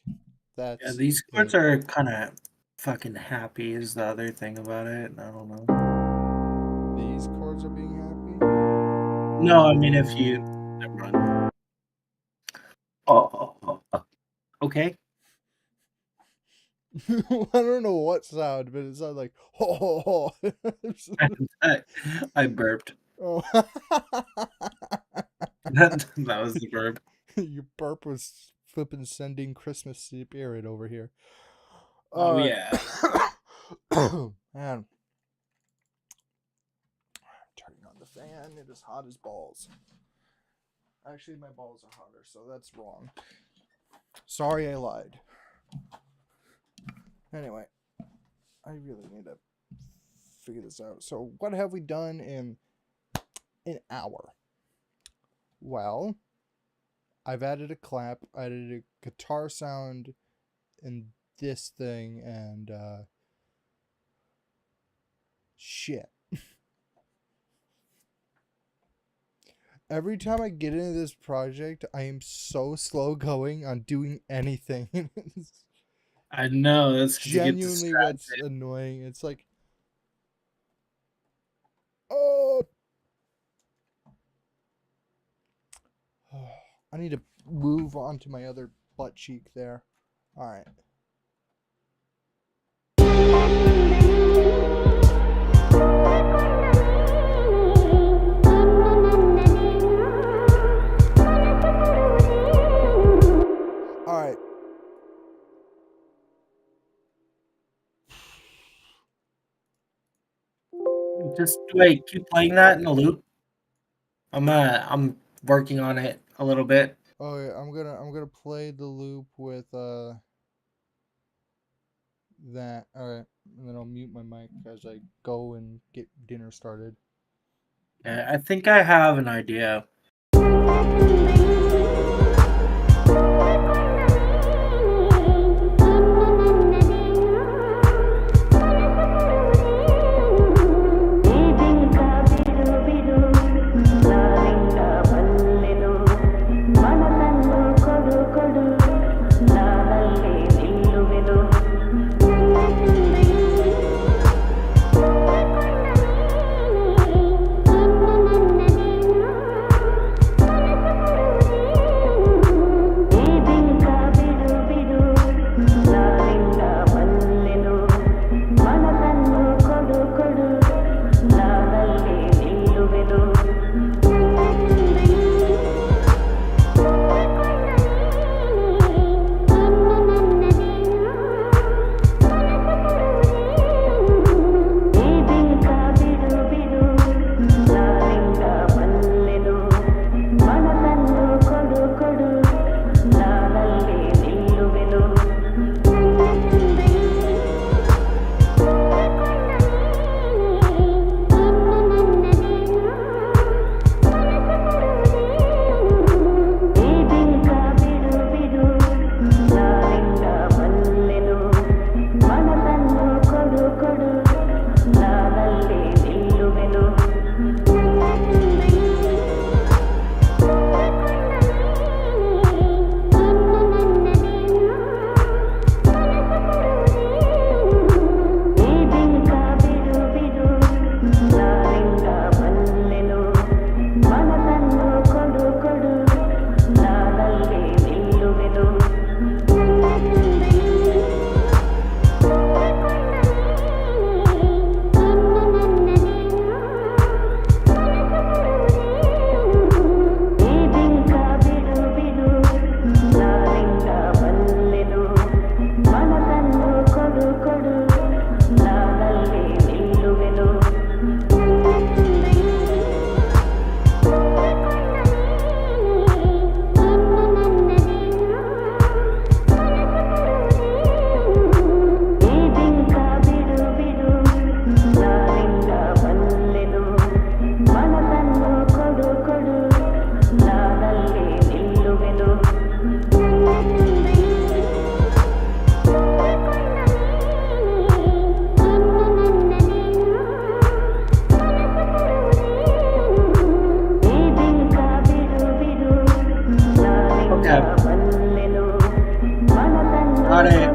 that's Yeah, these chords it. are kind of fucking happy is the other thing about it. I don't know. These chords are being happy. No, I mean if you never mind. Okay. I don't know what sound, but it sounded like ho ho ho. I burped. Oh. That was the verb. Your burp was flipping sending Christmas spirit over here. Oh yeah. Man. Turning on the fan, it is hot as balls. Actually, my balls are hotter, so that's wrong. Sorry, I lied. Anyway, I really need to figure this out. So, what have we done in an hour? Well, I've added a clap, added a guitar sound in this thing, and shit. Every time I get into this project, I am so slow going on doing anything. It's I know that's because you get genuinely what's distracted. annoying. It's like, oh, I need to move on to my other butt cheek there. All right. All right. Just wait, keep playing that in a loop. I'm working on it a little bit. Oh, yeah, I'm gonna play the loop with that. All right, and then I'll mute my mic as I go and get dinner started. Yeah, I think I have an idea. Got it.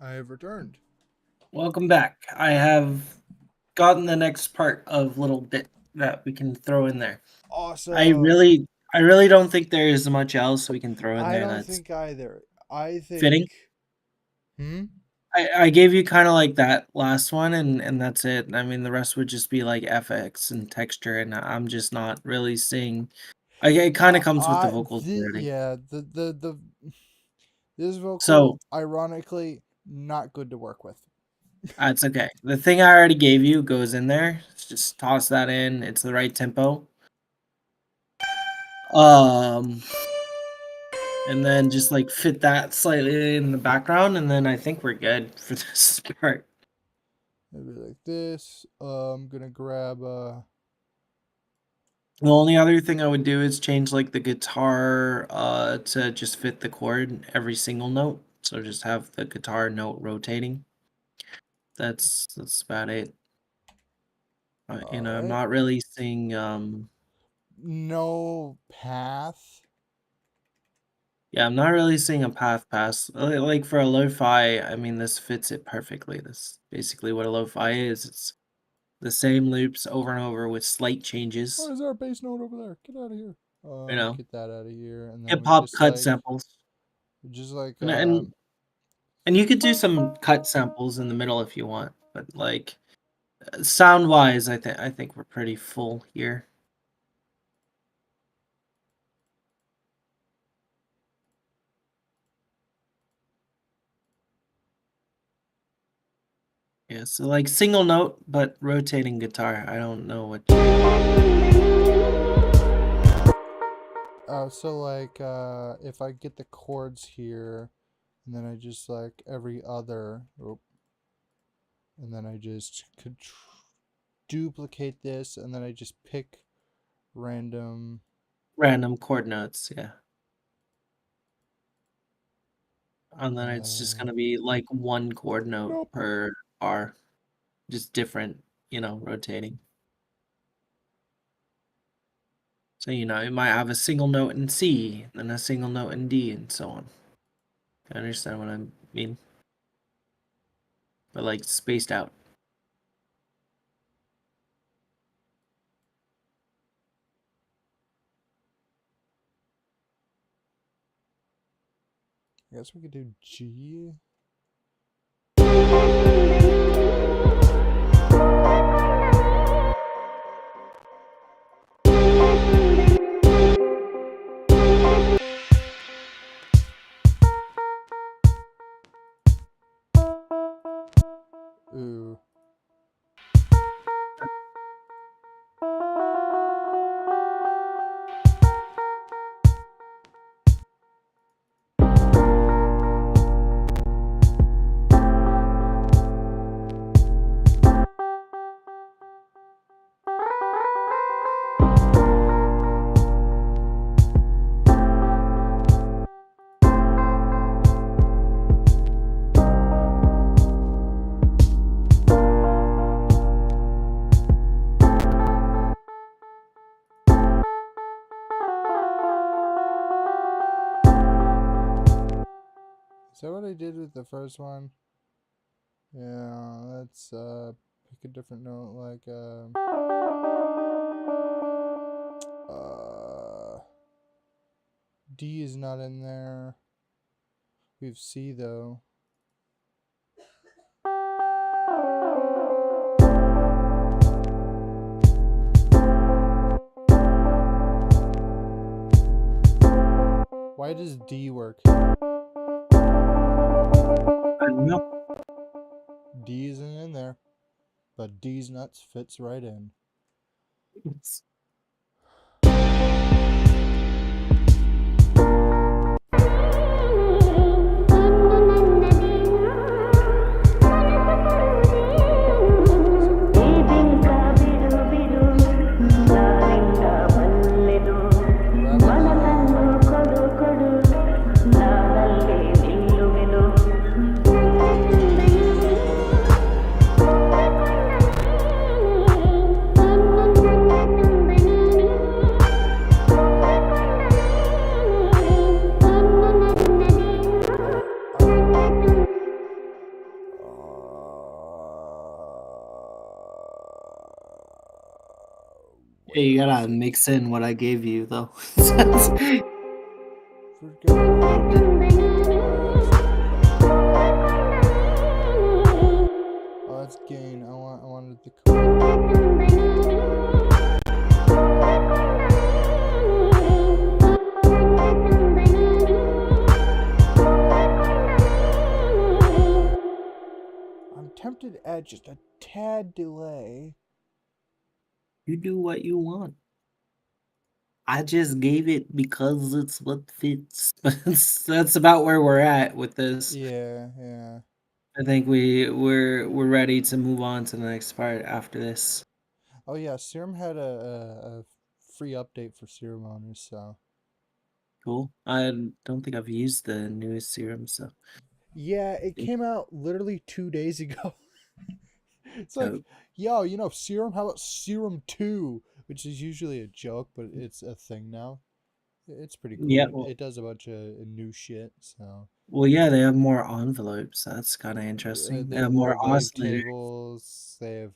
I have returned. Welcome back. I have gotten the next part of little bit that we can throw in there. I Awesome. really, I really don't think there is much else we can throw in I there don't that's think either. I fitting. think. Hmm. I gave you kind of like that last one, and that's it. I mean, the rest would just be like FX and texture, and I'm just not really seeing. It kind of comes with the vocals already. Yeah, the this vocal, So ironically, not good to work with. it's okay. The thing I already gave you goes in there. Just toss that in. It's the right tempo. Um, and then just like fit that slightly in the background, and then I think we're good for this part. Maybe like this. I'm gonna grab The only other thing I would do is change like the guitar to just fit the chord every single note. So just have the guitar note rotating. That's about it. I'm Alright. not really seeing No path. yeah, I'm not really seeing a path pass. Like for a lo-fi, I mean this fits it perfectly. This basically what a lo-fi is. It's the same loops over and over with slight changes. What is our bass note over there? Get out of here. You know, Get that out of here, and then hip hop cut samples. just like And, and and you could do some cut samples in the middle if you want, but like sound wise, I think we're pretty full here. Yeah, so like single note but rotating guitar. I don't know what. so like if I get the chords here, and then I just like every other, and then I just could duplicate this, and then I just pick random Chord notes, yeah. And then it's just gonna be like one chord note Nope. per bar, just different, rotating. So it might have a single note in C, then a single note in D, and so on. I understand what I mean, but like spaced out. I guess we could do G. Ooh. Is that what I did with the first one? Yeah, let's pick a different note, like D is not in there. We have C though. Why does D work? I don't know. D isn't in there, but D's nuts fits right in. Hey, you gotta mix in what I gave you, though. Oh, that's gain. I wanted the. I'm tempted to add just a tad delay. You do what you want. I just gave it because it's what fits. That's about where we're at with this. Yeah. I think we're ready to move on to the next part after this. Oh yeah, Serum had a free update for Serum owners, so. Cool. I don't think I've used the newest serum, so Yeah, it came out literally 2 days ago. It's like, so yo, Serum, how about Serum 2? Which is usually a joke, but it's a thing now. It's pretty yeah. cool. It does a bunch of new shit, so. Well, yeah, they have more envelopes. That's kind of interesting. They They have have more more wave oscillator. tables, they have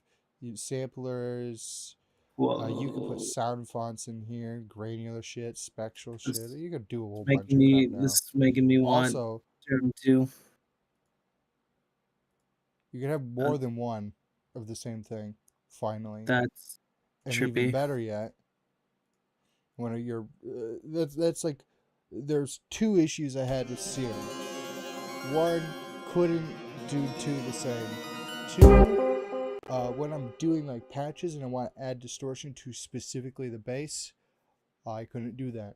samplers. You can put Whoa, sound fonts in here, granular shit, spectral this shit. is You can do a whole bunch making of crap me this now. is making me want Also, serum too. you can have more than one of the same thing, finally. That's And even trippy. better yet, when you're that's like there's two issues I had with Serum. One, couldn't do two the same. Two, when I'm doing like patches and I want to add distortion to specifically the bass, I couldn't do that.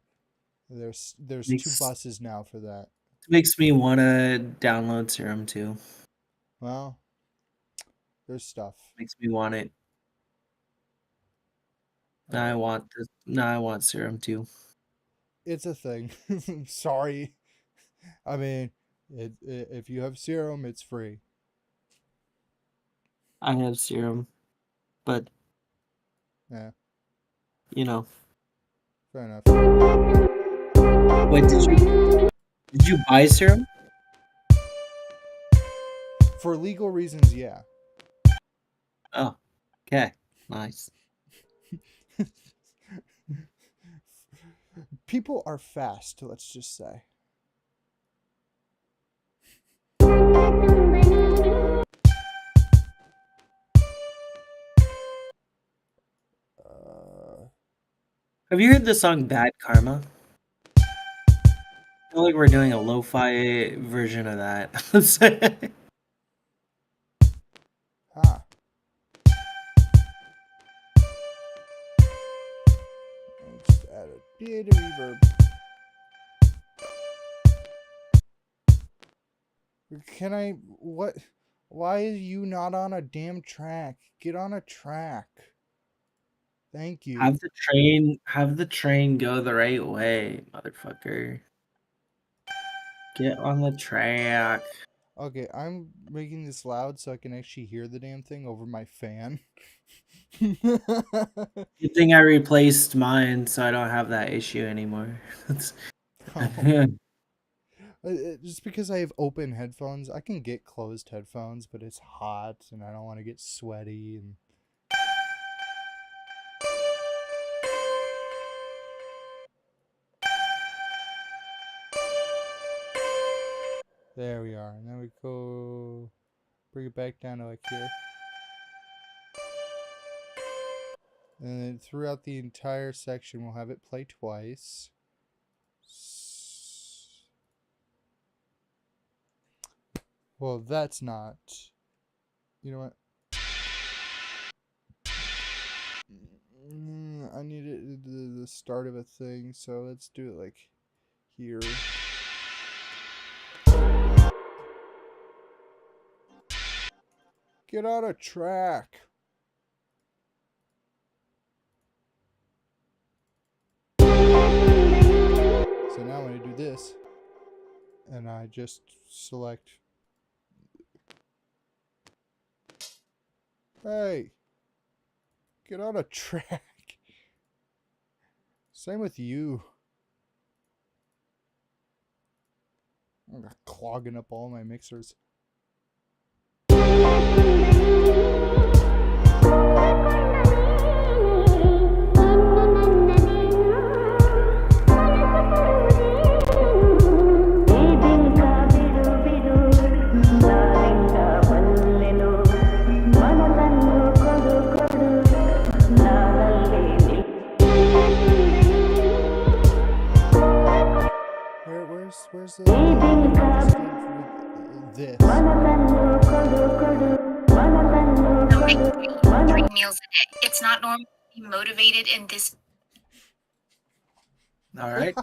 There's two Makes buses now for that. makes me want to download serum too. Well, there's stuff. Makes me want it. Now I want this. Now I want serum too. It's a thing. Sorry. I mean, if you have Serum, it's free. I have serum, but Yeah, you know. fair enough. Wait, did you buy serum? For legal reasons, yeah. Oh, okay, nice. People are fast, let's just say. Have you heard the song "Bad Karma"? I feel like we're doing a lo-fi version of that. Huh. Just add a bit of reverb. Can I? What? Why is you not on a damn track? Get on a track. Thank you. have the train go the right way, motherfucker. Get on the track. Okay, I'm making this loud so I can actually hear the damn thing over my fan. Good thing I replaced mine, so I don't have that issue anymore. Oh. Just because I have open headphones, I can get closed headphones, but it's hot and I don't want to get sweaty and. There we are. And then we go bring it back down to like here. And then throughout the entire section, we'll have it play twice. Well, that's not. You know what? I need it the start of a thing, so let's do it like here. Get on a track. So now when I do this, and I just select. Hey, get on a track. Same with you. I'm clogging up all my mixers. was the understood with this? Three meals a day. It's not normal to be motivated in this. All right.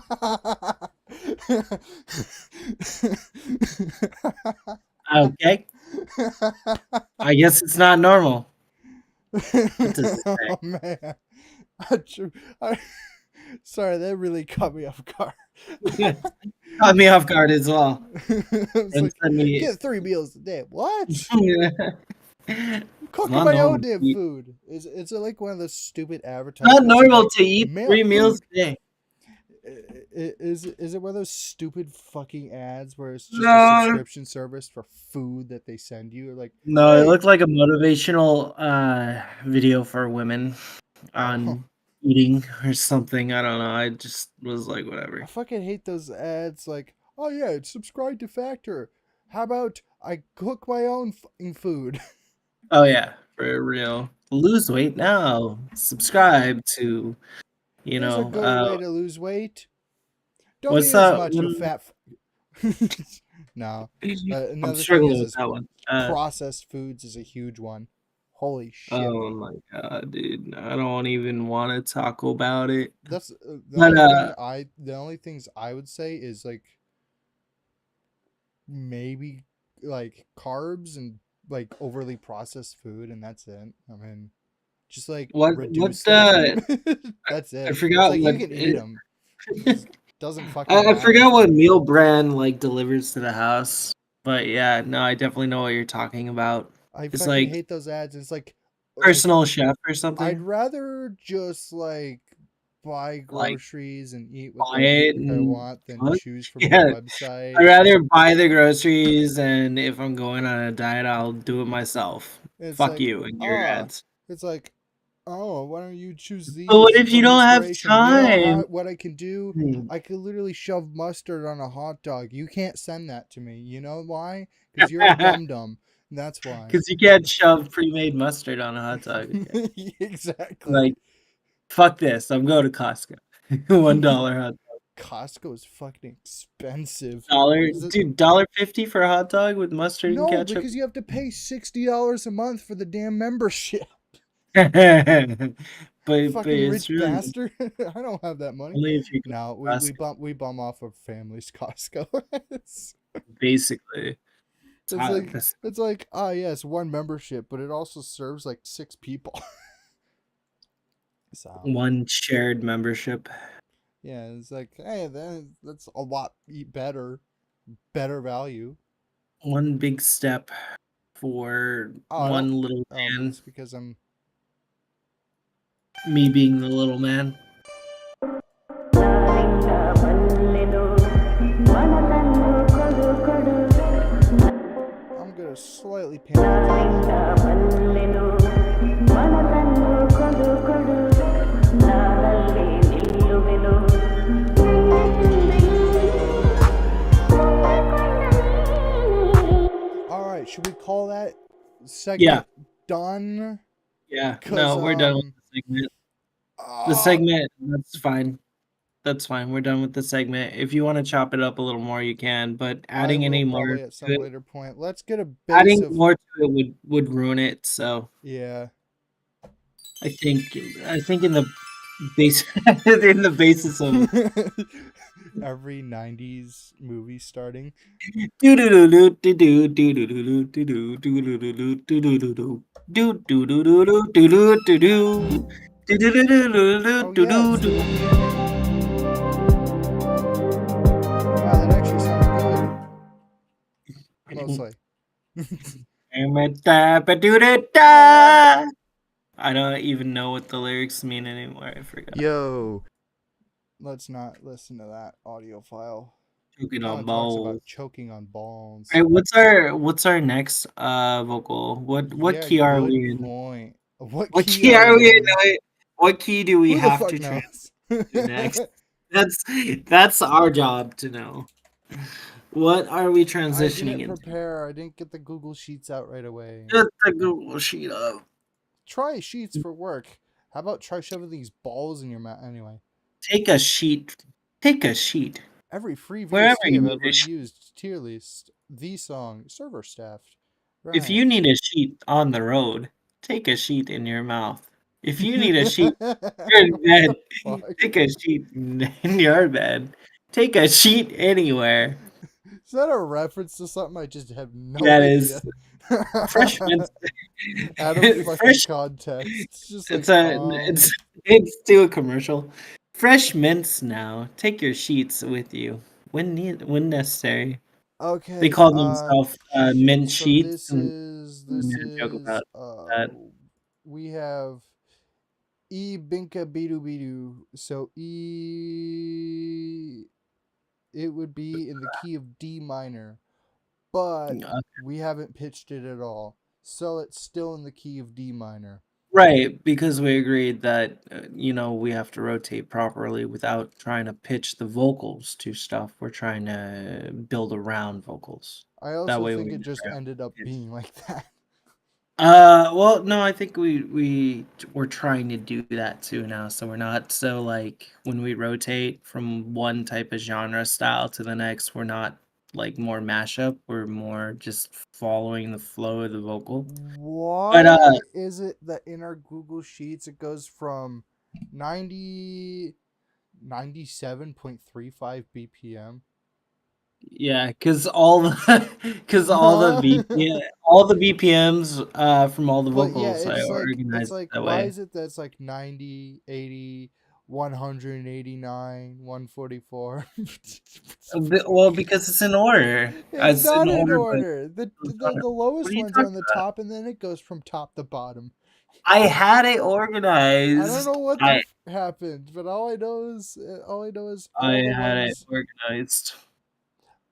Okay. I guess it's not normal. What does it say? Oh man, sorry, that really caught me off guard. Caught me off guard as well. It's And like, send me. get 3 meals a day. What? It's Cooking not my normal own to damn eat. food. Is it like one of those stupid Not advertisements? normal about to eat male 3 meals food? a day. Is it one of those stupid fucking ads where it's just a No. subscription service for food that they send you? Like, No, it hey, looked like a motivational video for women on eating or something. I don't know. I just was like, I whatever. fucking hate those ads. Like, oh yeah, subscribe to Factor. How about I cook my own fucking food? Oh yeah, for real. Lose weight now. Subscribe to, you Here's a know, good way to lose weight. Don't what's eat as that much, you one? fat. No, but I'm another thing struggling with is that one. processed foods is a huge one. Holy shit! Oh my god, dude. I don't even want to talk about it. That's the But only thing the only things I would say is like maybe like carbs and like overly processed food, and that's it. I mean, just like what reduce them. That's I it. It's forgot like what you can eat it, them. Doesn't fucking I matter. forgot what meal brand like delivers to the house. But yeah, no, I definitely know what you're talking about. I It's fucking like hate those ads. It's like personal chef or I'd something. rather just like buy Like groceries and eat buy whatever the it fuck I and want than cook. choose from a Yeah, website. I'd rather buy the groceries, and if I'm going on a diet, I'll do it myself. It's Fuck like, you and your ads. it's like, oh, why don't you choose But what these if you from don't have inspiration? You know time? how what I can do? I could literally shove mustard on a hot dog. You can't send that to me. You know why? Because you're a dum dum. That's why. Because you can't shove pre-made mustard on a hot dog. Exactly. Like, fuck this. I'm going to Costco. $1 hot Costco is fucking expensive. dollar, Is it? dude. $1.50 for a hot dog with mustard and No, ketchup. because you have to pay $60 a month for the damn membership. but Fucking it's rich really bastard. I don't have that money. only if you go No, to we bum off of families Costco. it's, Costco. Basically, it's like that's it's like yes, one membership, but it also serves like 6 people. So one shared membership. yeah, it's like hey, that's a lot better value. One big step for Oh, I don't. one little Oh, but man. it's because I'm. Me being the little man. I'm gonna slightly panic. All right, should we call that segment done? Yeah. 'Cause, No, we're done with the segment. The segment, that's fine. That's fine. We're done with the segment. If you want to chop it up a little more, you can. But I adding will any more probably at to some it, later point. Let's get a base adding of more to it would ruin it. So yeah. I think in the base in the basis of Every 90s movie starting. Oh yeah, it's the beginning. Wow, that actually sounded good. Mostly. I don't even know what the lyrics mean anymore. I forgot. Yo. Let's not listen to that audio file. Choking That on one talks balls. about choking on balls. Hey, what's our next vocal? What Yeah, key are good we in? point. What What key key are are we we in? in? What key do we Who the have fuck to transition knows? to next? That's our job to know. What are we I transitioning didn't into? prepare. I didn't get the Google Sheets out right away. Get the Google sheet up. Try Sheets for work. How about try shoving these balls in your mouth? Anyway. Take a sheet. Take a sheet. Every free Wherever VST you I've need ever a sheet. used, tier list, the song, server staffed. If Right. you need a sheet on the road, take a sheet in your mouth. If you need a sheet in What bed, the fuck? take a sheet in your bed. Take a sheet anywhere. Is that a reference to something? I just have no That idea. is fresh mints. Out of fucking Fresh. context. It's just like, It's a. It's to a commercial. Fresh mints now. Take your sheets with you when necessary. They okay, call themselves mint so sheets, this and is, we made a joke about that. we have E Binka Bidu Bidu. So it would be in the key of D minor, but we haven't pitched it at all. So it's still in the key of D minor. Right, because we agreed that we have to rotate properly without trying to pitch the vocals to stuff. We're trying to build around vocals. I That also way think we it never just have ended to up pitch. being like that. Well, no, I think we're trying to do that too now. So we're not so like when we rotate from one type of genre style to the next, we're not like more mashup. We're more just following the flow of the vocal. But Why is it that in our Google Sheets it goes from 97.35 BPM? yeah, all the BPMs from all the But yeah, vocals I it's organized like that why way. is it that's like 90, 80, 189, 144? Well, because it's in order. It's It's in not in order, but order. it's not- The what lowest are you ones are talking on the about? top and then it goes from top to bottom. I had it I don't know organized. what happened, but all I know is I all the had it ones. organized.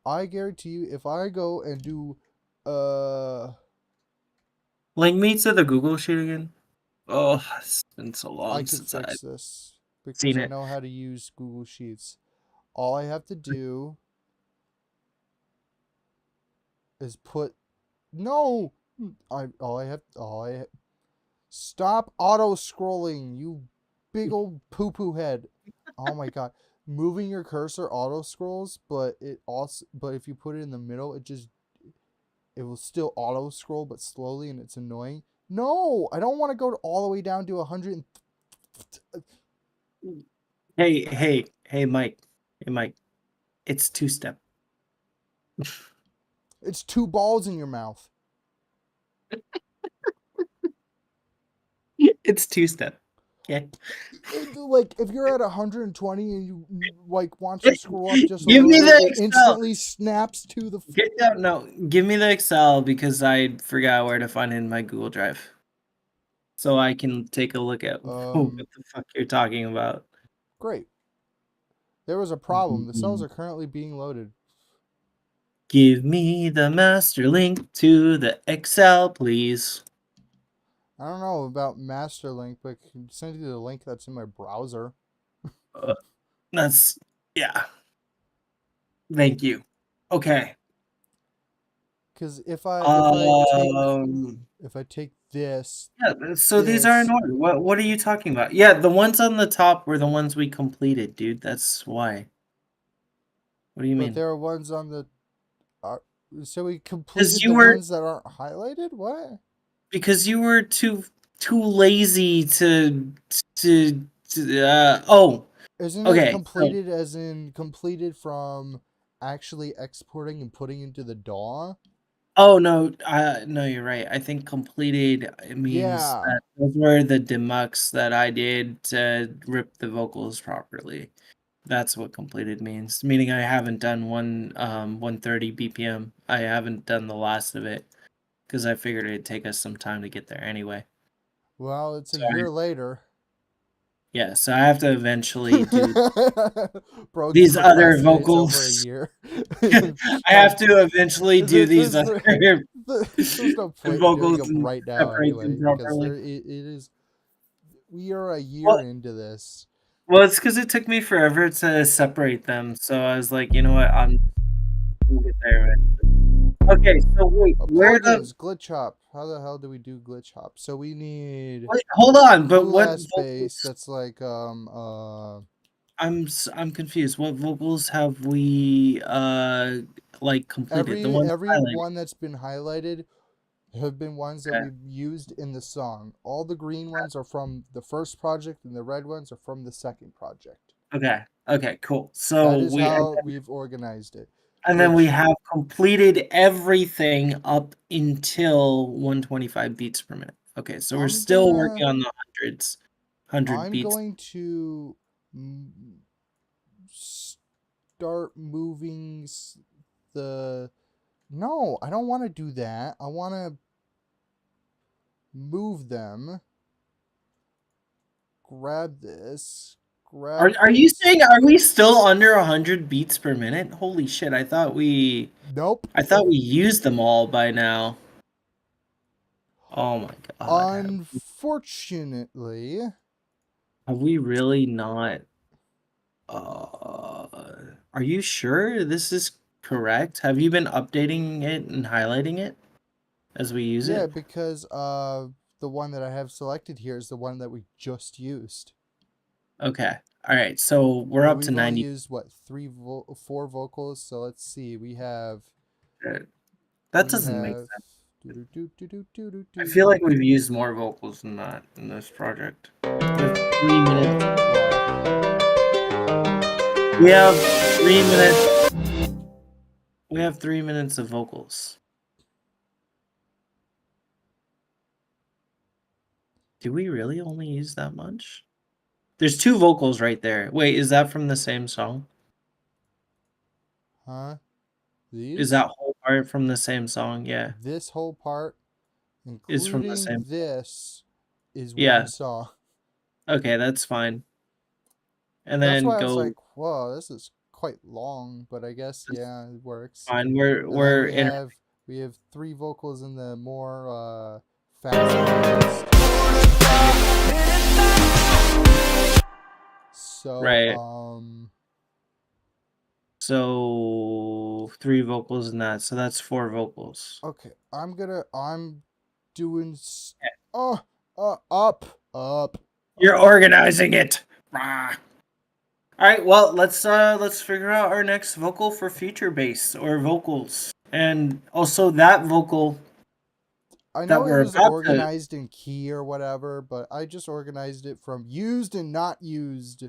I guarantee you, if I go and do, uh, Link me to the Google sheet again. Oh, it's been so I long could since I've fix this because seen I it. know how to use Google Sheets. All I have to do is put no. Stop auto scrolling, you big old poo poo head. Oh my god. Moving your cursor auto scrolls, but if you put it in the middle, it will still auto scroll but slowly and it's annoying. No, I don't want to go all the way down to 100. Hey, Mike. Hey, Mike. It's two-step. It's two balls in your mouth. It's two-step. Okay. Like if you're at 120 and you like want to scroll up just a Give little me bit, the it Excel. instantly snaps to the. No, give me the Excel because I forgot where to find it in my Google Drive. So I can take a look at what the fuck you're talking about. Great. There was a problem. The cells are currently being loaded. Give me the master link to the Excel, please. I don't know about master link, but I can send you the link that's in my browser. Yeah. Thank you. Okay. Because if I take this, yeah, so these are in order. What are you talking about? Yeah, the ones on the top were the ones we completed, dude. That's why. What do you but mean? there are ones on the. So we 'Cause completed you the were ones that aren't highlighted. What? because you were too lazy to Isn't it okay. So completed as in completed from actually exporting and putting into the DAW? no, no, you're right. I think completed means Yeah. that those were the demucks that I did to rip the vocals properly. That's what completed means. Meaning I haven't done 130 BPM. I haven't done the last of it because I figured it'd take us some time to get there anyway. Well, it's a So year later. yeah, so I have to eventually do Bro these other procrastinates over a vocals. year. I have to eventually do these other There's no point in doing vocals them and right now separate them anyway, because properly. it is. We are a year Well, into this. well, it's because it took me forever to separate them. So I was like, you know what, we'll get there eventually. Okay, so wait, where the Plugins, glitch hop. How the hell do we do glitch hop? So we need wait, hold on, but what Fulass base. vocals? That's like I'm confused. What vocals have we like completed? The ones Every highlighted. one that's been highlighted have been ones that Okay. we've used in the song. All the green ones are from the first project, and the red ones are from the second project. Okay. Okay. Cool. That So is how we've organized it. and then we Which have completed everything up until 125 beats per minute. Okay, so we're I'm still working gonna on the hundreds, 100 I'm beats. going to mm, start moving the. No, I don't want to do that. I want to move them. Grab this. Grab Are you this. saying are we still under 100 beats per minute? Holy shit! Nope. I thought we used them all by now. Oh my god, Unfortunately, have we really not? Are you sure this is correct? Have you been updating it and highlighting it as we use yeah, it? because the one that I have selected here is the one that we just used. Okay. All right. So we're But up to we've only 90. used what four vocals. So let's see. We have That doesn't make sense. I feel like we've used more vocals than that in this project. We have 3 minutes. We have 3 minutes. We have 3 minutes of vocals. Do we really only use that much? There's 2 vocals right there. Wait, is that from the same song? Huh? Is These? that whole part from the same song? Yeah. This whole part, Is from the including same. this, is Yeah. one song. Okay, that's fine. And That's then why I was go like, whoa, this is quite long, but I guess yeah, it works. fine. And then We're in. we have 3 vocals in the more fast. So Right. So 3 vocals in that. So that's 4 vocals. okay, I'm doing up. You're organizing it. Rah. All right. Well, let's figure out our next vocal for future bass or vocals, and also that vocal I that know it we're was about to. organized in key or whatever, but I just organized it from used and not used.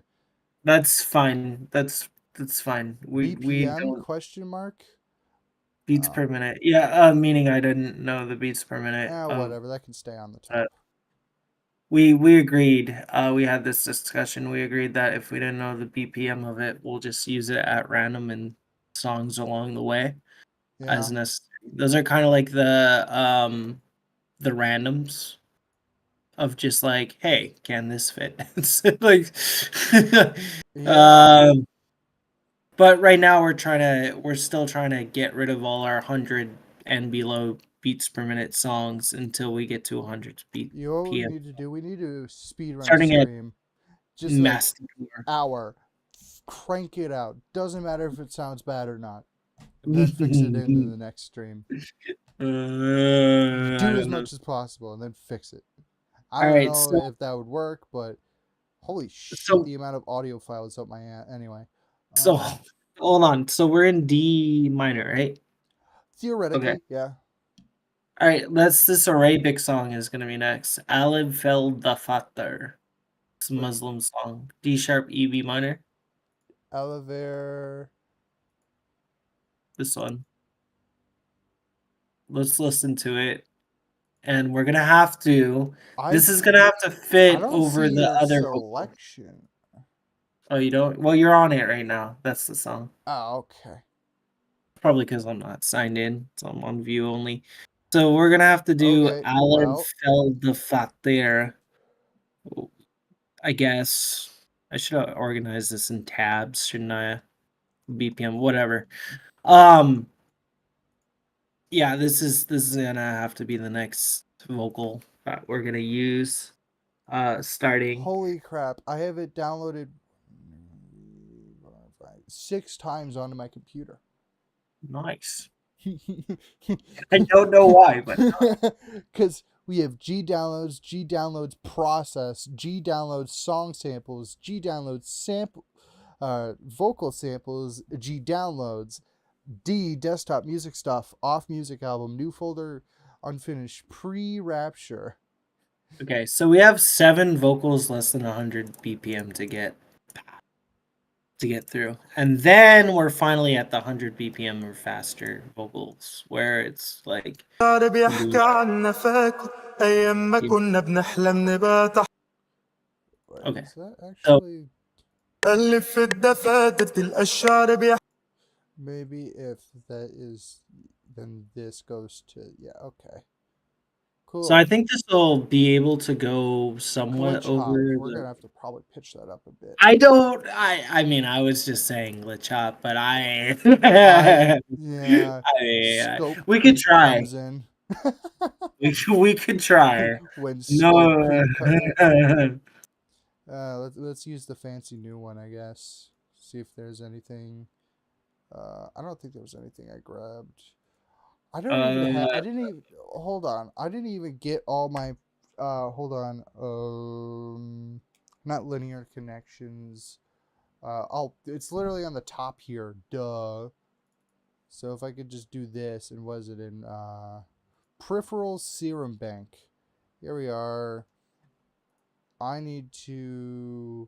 That's fine. That's fine. We BPM don't question mark. beats per minute. Yeah. Meaning I didn't know the beats per minute. Whatever. That can stay on the top. We agreed. We had this discussion. We agreed that if we didn't know the BPM of it, we'll just use it at random in songs along the way as necessary. Those are kind of like the randoms of just like, hey, can this fit? It's like, but right now we're still trying to get rid of all our 100 and below beats per minute songs until we get to 100 beat. You know what we PM. need to do? We need to speed run Starting at stream. Just like hour. Crank it out. Doesn't matter if it sounds bad or not. Then fix it into the next stream. Do as much as possible and then fix it. I don't know if that would work, but holy shit, the amount of audio files up my ass. Anyway. So hold on. So we're in D minor, right? Theoretically, yeah. All right, this Arabic song is gonna be next. Alib Fel the Fatar. It's a Muslim song. D sharp, E B minor. Elevator. This one. Let's listen to it. And we're gonna have to. This is gonna have to fit over the other selection. Oh, you don't? Well, you're on it right now. That's the song. Oh, okay. Probably because I'm not signed in, so I'm on view only. So we're gonna have to do Alib Fel the Fatar. I guess I should have organized this in tabs, shouldn't I? BPM, whatever. Yeah, this is gonna have to be the next vocal that we're gonna use. Starting. Holy crap! I have it downloaded 6 times onto my computer. Nice. I don't know why, but because we have G downloads process, G downloads song samples, G downloads sample. Vocal samples, G downloads, D desktop music stuff, off music album, new folder, unfinished, pre-rapture. Okay, so we have 7 vocals less than 100 BPM to get through, and then we're finally at the 100 BPM or faster vocals, where it's like. بيحكي عنا فاكر أيام ما كنا بنحلم نبقى تحت Wait, Okay. is that actually... ألف في الدفاتر الأشعار بيحكي. Maybe if that is... Then this goes to... Yeah, okay. Cool. So I think this will be able to go somewhat Glitch hop. over. We're gonna have to probably pitch that up a bit. I mean, I was just saying glitch hop, but Yeah. Scope we could creep try. comes in. we could try. When scope No. creep comes. Let's use the fancy new one, I guess. See if there's anything. I don't think there was anything I grabbed. I don't even have. I didn't even. Hold on. I didn't even get all my. Hold on. Not linear connections. It's literally on the top here. Duh. So if I could just do this, and was it in peripheral serum bank? Here we are. I need to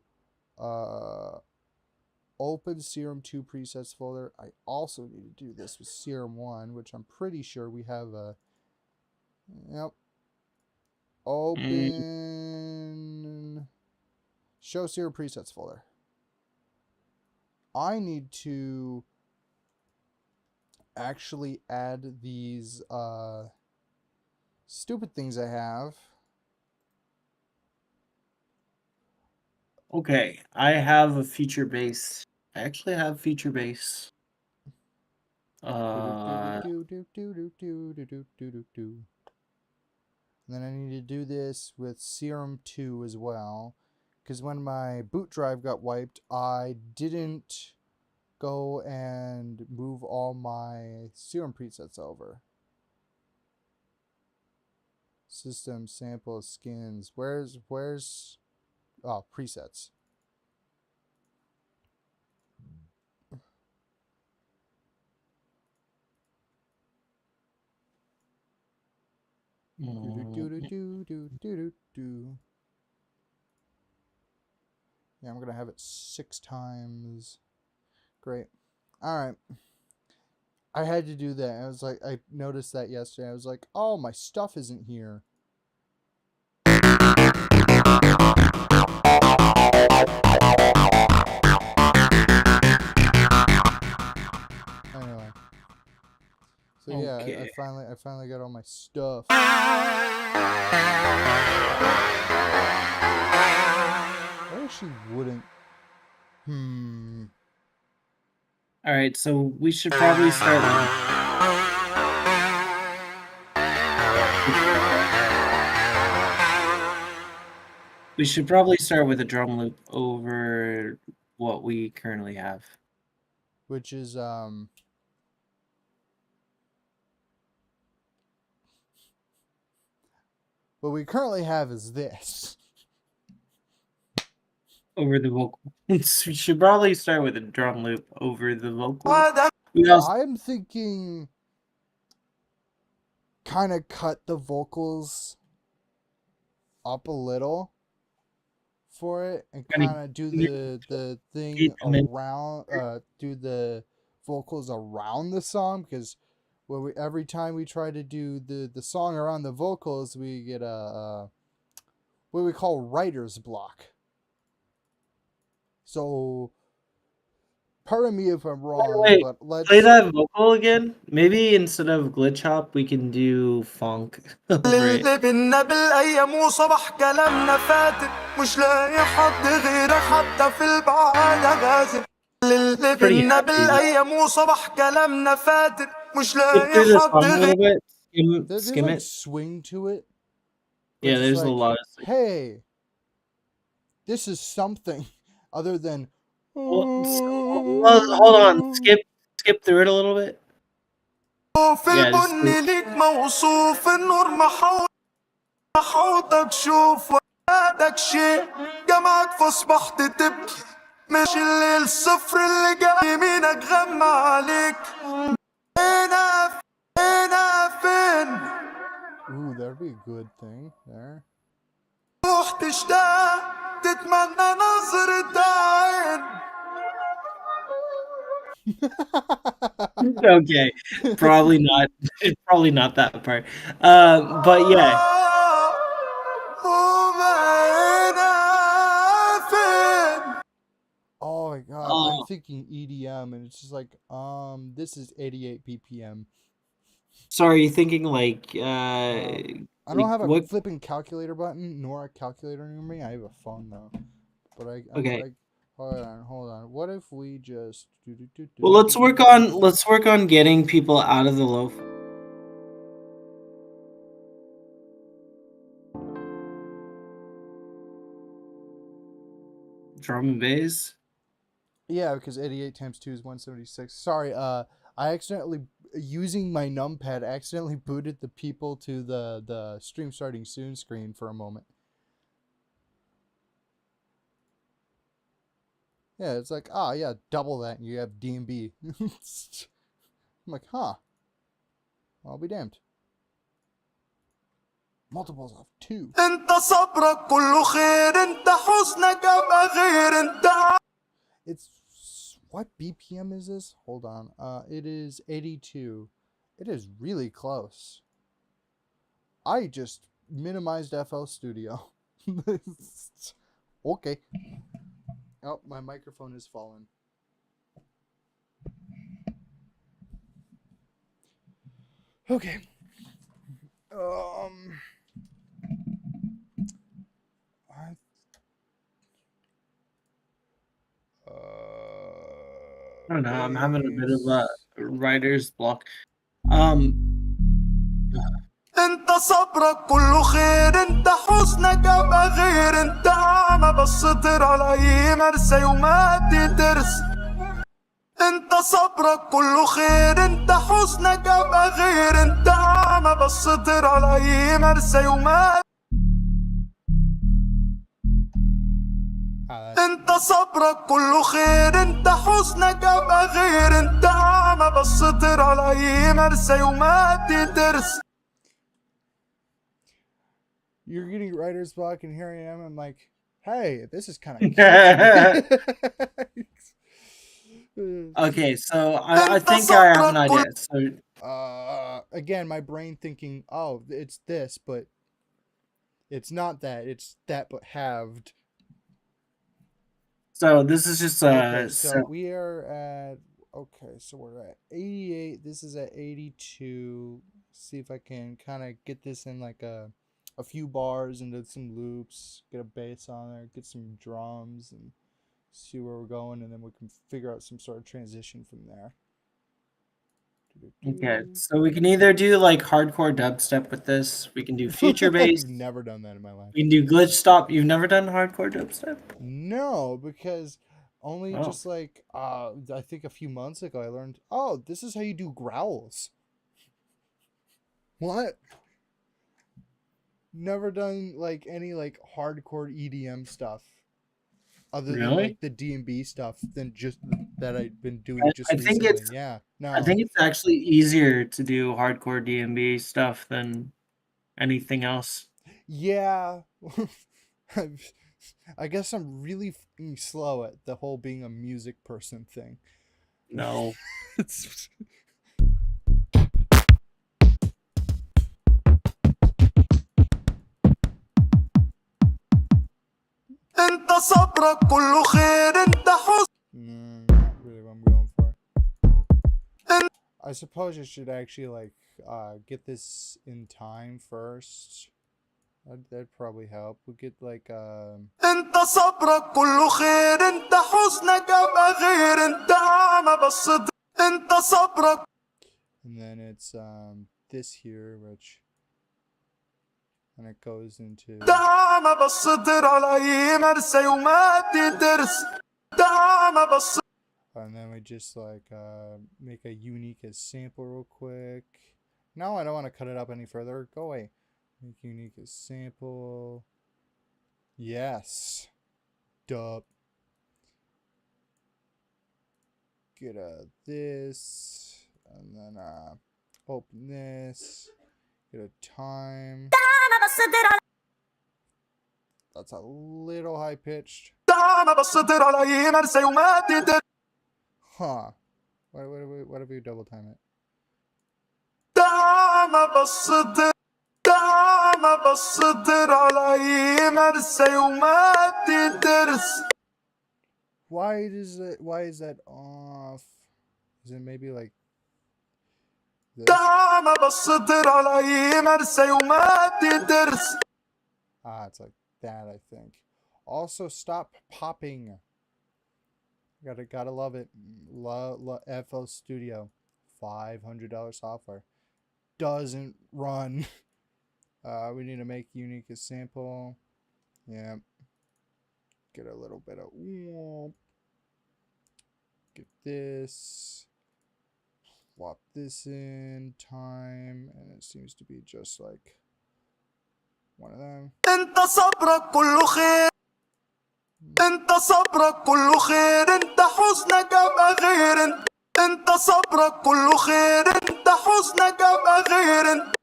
open Serum 2 presets folder. I also need to do this with Serum 1, which I'm pretty sure we have a... Yep. Open... Show Serum presets folder. I need to actually add these stupid things I have. Okay, I have a feature base. I actually have feature base. Then I need to do this with Serum 2 as well, because when my boot drive got wiped, I didn't go and move all my Serum presets over. System, samples, skins. Where's oh, presets. Yeah, I'm gonna have it 6 times. Great. Alright. I had to do that. I was like, I noticed that yesterday. I was like, oh, my stuff isn't here. Anyway. So yeah, Okay. I finally got all my stuff. I actually wouldn't. All right, so we should probably start with... We should probably start with a drum loop over what we currently have. Which is what we currently have is this. Over the vocal. We should probably start with a drum loop over the vocal. I'm thinking kind of cut the vocals up a little for it and kind of do the thing around do the vocals around the song, because every time we try to do the song around the vocals, we get a what we call writer's block. So pardon me if I'm wrong, but let's play that vocal again. Maybe instead of glitch hop, we can do funk. اللي بينا بالايام وصباح كلامنا فاتر مش لاقي حد غيرك حتى في البعاد غازل اللي بينا بالايام وصباح كلامنا فاتر مش لاقي حد غيرك. There's Skim like it. swing to it. Yeah, there's like, a lot of... Hey, this is something other than... Well, hold on. Skip through it a little bit. في البني ليك موصوف النور محوطك شوف ولادك شيء جمعك فاصبحت تبكي مش الليل الصفر اللي جاي يمينك غمى عليك هنا هنا فين Ooh, that'd be a good thing there. روح تشتاق تتمنى نظرة عين Okay, probably not. Probably not that part. But yeah. وما فين Oh my god, I'm thinking EDM, and it's just like, this is 88 BPM. So are you thinking like I don't like have a what? flipping calculator button nor a calculator near me. I have a phone though, but Okay. hold on. What if we just Well, let's work on getting people out of the low. Drum and bass. Yeah, because 88 times 2 is 176. Sorry, I accidentally, using my numpad, accidentally booted the people to the stream starting soon screen for a moment. Yeah, it's like, yeah, double that and you have DMB. I'm like, huh. I'll be damned. Multiples of 2. انت صبرك كله خير انت حزنك ابقى غير انت It's, what BPM is this? Hold on. It is 82. It is really close. I just minimized FL Studio. Okay. Oh, my microphone has fallen. Okay. I don't know. I'm having a bit of a writer's block. Um, انت صبرك كله خير انت حزنك ابقى غير انت عمى بسطر على اي مرسى يوماتي ترسى انت صبرك كله خير انت حزنك ابقى غير انت عمى بسطر على اي مرسى يوماتي انت صبرك كله خير انت حزنك ابقى غير انت عمى بسطر على اي مرسى يوماتي ترسى You're getting writer's block, and here I am. I'm like, hey, this is kind of catchy. okay, so I think I have an idea. So again, my brain thinking, oh, it's this, but it's not that. It's that, but halved. So this is just okay. So we are at. Okay, so we're at 88. This is at 82. See if I can kind of get this in like a few bars into some loops, get a bass on there, get some drums, and see where we're going, and then we can figure out some sort of transition from there. Okay, so we can either do like hardcore dubstep with this. We can do future bass. I've never done that in my life. We can do glitch stop. You've never done hardcore dubstep? No, because only just like I think a few months ago I learned, oh, this is how you do growls. What? Never done like any like hardcore EDM stuff other than like the D&B stuff than just that I've been doing just recently. Yeah. No. I think it's actually easier to do hardcore D&B stuff than anything else. Yeah. I guess I'm really slow at the whole being a music person thing. No. It's انت صبرك كله خير انت حزن not really what I'm going for. I suppose I should actually like get this in time first. That'd probably help. We'll get like انت صبرك كله خير انت حزنك ابقى غير انت عمى بسط انت صبرك and then it's this here, which and it goes into دعم بسطر على اي مرسى يوماتي درس دعم بسطر and then we just like make a unique as sample real quick. No, I don't want to cut it up any further. Go away. Make unique as sample. Yes. Dub. get this, and then open this, get a time. That's a little high pitched. Huh. What if we double time it? Why is that off? Is it maybe like this? It's like that, I think. Also, stop popping. Gotta love it. FL Studio, $500 software. Doesn't run. We need to make unique a sample. Yeah. Get a little bit of get this. Plop this in time, and it seems to be just like one of them. انت صبرك كله خير انت صبرك كله خير انت حزنك ابقى غير انت صبرك كله خير انت حزنك ابقى غير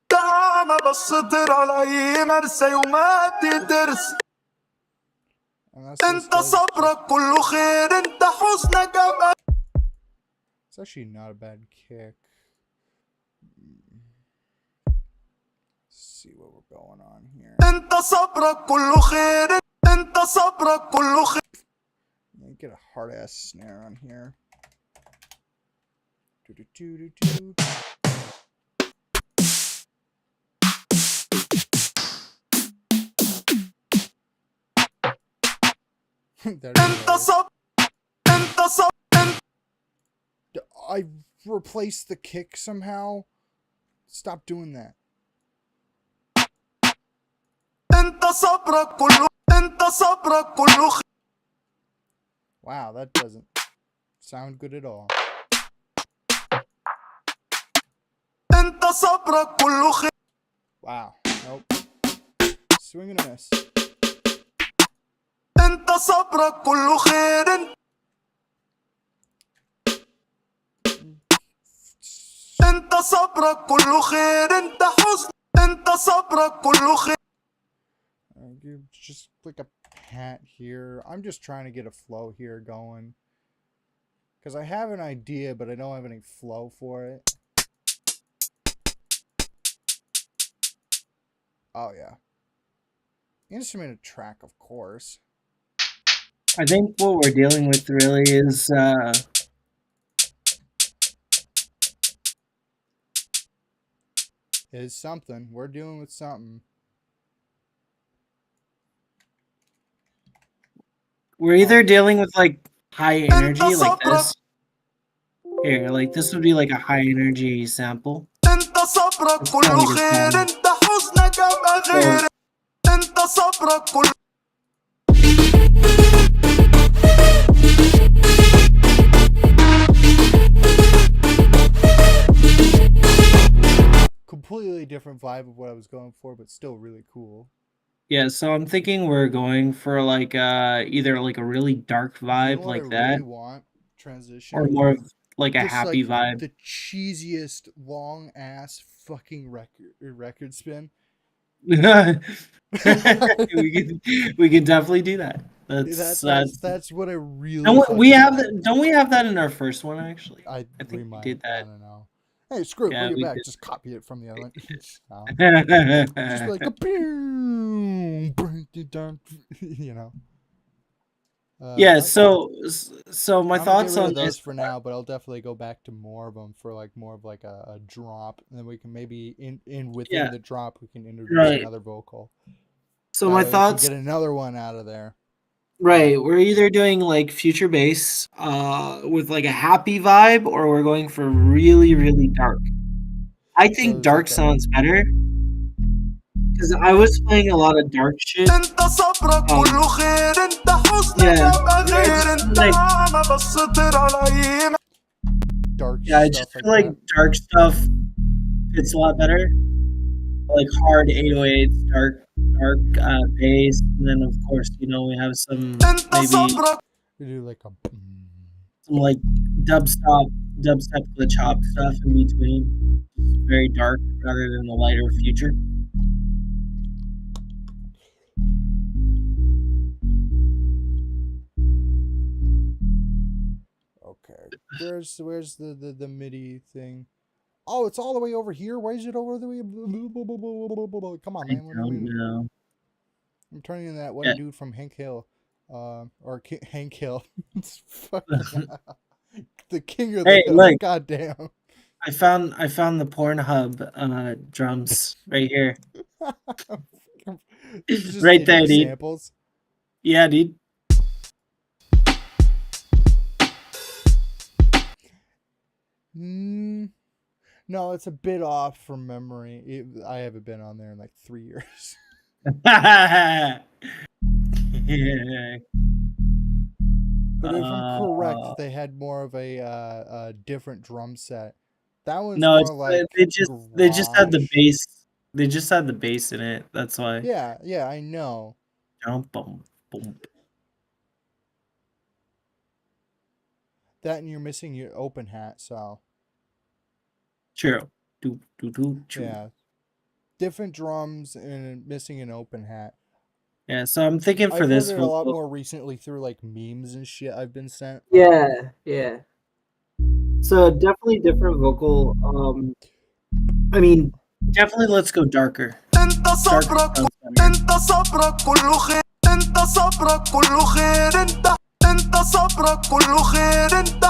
تعمى بسطر على اي مرسى وما تدرس انت صبرك كله خير انت حزنك ابقى. It's actually not a bad kick. Let's see what we're going on here. انت صبرك كله خير انت صبرك كله خير. Get a hard ass snare on here. I replaced the kick somehow. Stop doing that. Wow, that doesn't sound good at all. Wow, nope. Swing and a miss. انت صبرك كله خير انت صبرك كله خير انت حزن انت صبرك كله خير. Just like a pat here. I'm just trying to get a flow here going, because I have an idea, but I don't have any flow for it. Oh yeah, instrumented track, of course. I think what we're dealing with really is something. We're dealing with something. we're either dealing with like high energy like this. Here, like this would be like a high energy sample. انت صبرك كله خير انت حزنك ابقى غير انت صبرك كله. Completely different vibe of what I was going for, but still really cool. Yeah, so I'm thinking we're going for like either like a really dark vibe like that, really want transition, or more of like a just happy like vibe. the cheesiest long ass fucking record spin. we can definitely do that. That's what I really. Don't we have that? Don't we have that in our first one actually? I think we did that. I don't know. Hey, screw it, bring it back. Just copy it from the other one. Just like a boom, you know. Yeah. So my thoughts on this this for now, but I'll definitely go back to more of them for like more of like a drop, and then we can maybe within the drop we can introduce another vocal. So my thoughts. Get another one out of there. Right, we're either doing like future bass with like a happy vibe, or we're going for really, really dark. I think dark sounds better because I was playing a lot of dark shit. Yeah, I just feel like dark stuff fits a lot better. Like hard 808s, dark bass, and then of course we have some maybe we do like a some like dubstep glitch hop stuff in between. Very dark rather than the lighter future. Okay. Where's the MIDI thing? Oh, it's all the way over here. Why is it over the way? Come on, I man. What do you don't mean? know. I'm turning into that one Yeah. dude from Hank Hill, Hank Hill. The king of the Hey, hill. look, Goddamn. I found the Pornhub drums right here. This is just Right there, MIDI dude. samples. Yeah, dude. No, it's a bit off from memory. I haven't been on there in like 3 years. Yeah. But if I'm correct, they had more of a different drum set. That one's No, more it's like they just had the garage. bass. They just had the bass in it. That's why. Yeah, I know. Boom, boom, boom. That and you're missing your open hat, so True. Do do do. True. yeah. Different drums and missing an open hat. Yeah. So I'm thinking for I've heard this it a lot vocal. more recently through like memes and shit I've been sent. Yeah, yeah. So definitely different vocal. I mean, Definitely, let's go darker. انت صبرك Darker sounds better. انت صبرك كله خير انت صبرك كله خير انت صبرك كله خير انت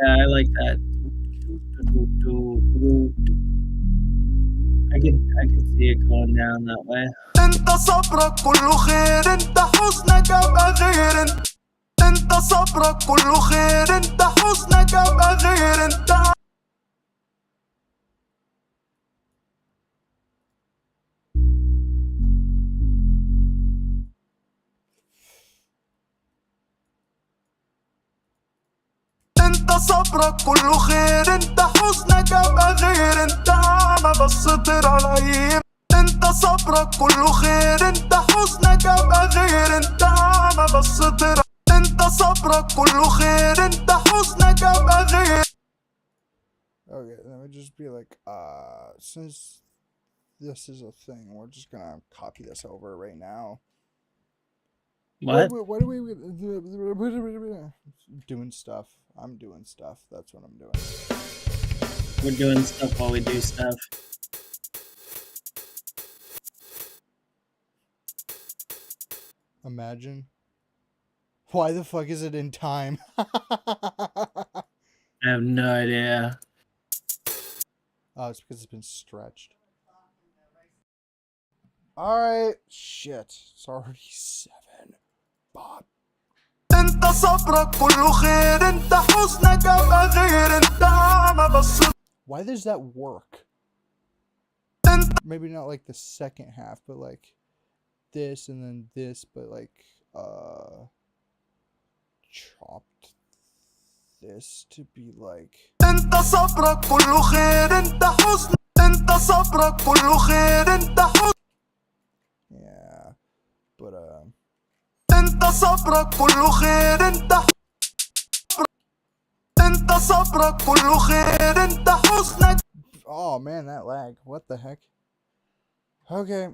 Yeah, I like that. I can see it going down that way. انت صبرك كله خير انت حزنك ابقى غير انت صبرك كله خير انت حزنك ابقى غير انت انت صبرك كله خير انت حزنك ابقى غير انت ما بسطر على ايام انت صبرك كله خير انت حزنك ابقى غير انت ما بسطر انت صبرك كله خير انت حزنك ابقى غير. Okay, let me just be like, since this is a thing, we're just gonna copy this over right now. What? What are we doing stuff? I'm doing stuff. That's what I'm doing. We're doing stuff while we do stuff. Imagine. Why the fuck is it in time? I have no idea. Oh, it's because it's been stretched. Alright. Shit. It's already 7. Bob. انت صبرك كله خير انت حزنك ابقى غير انت ما بسطر. Why does that work? Maybe not like the second half, but like this and then this, but like chopped this to be like انت صبرك كله خير انت حزن انت صبرك كله خير انت حزن yeah, but انت صبرك كله خير انت صبرك كله خير انت حزنك. oh man, that lag. What the heck? Okay.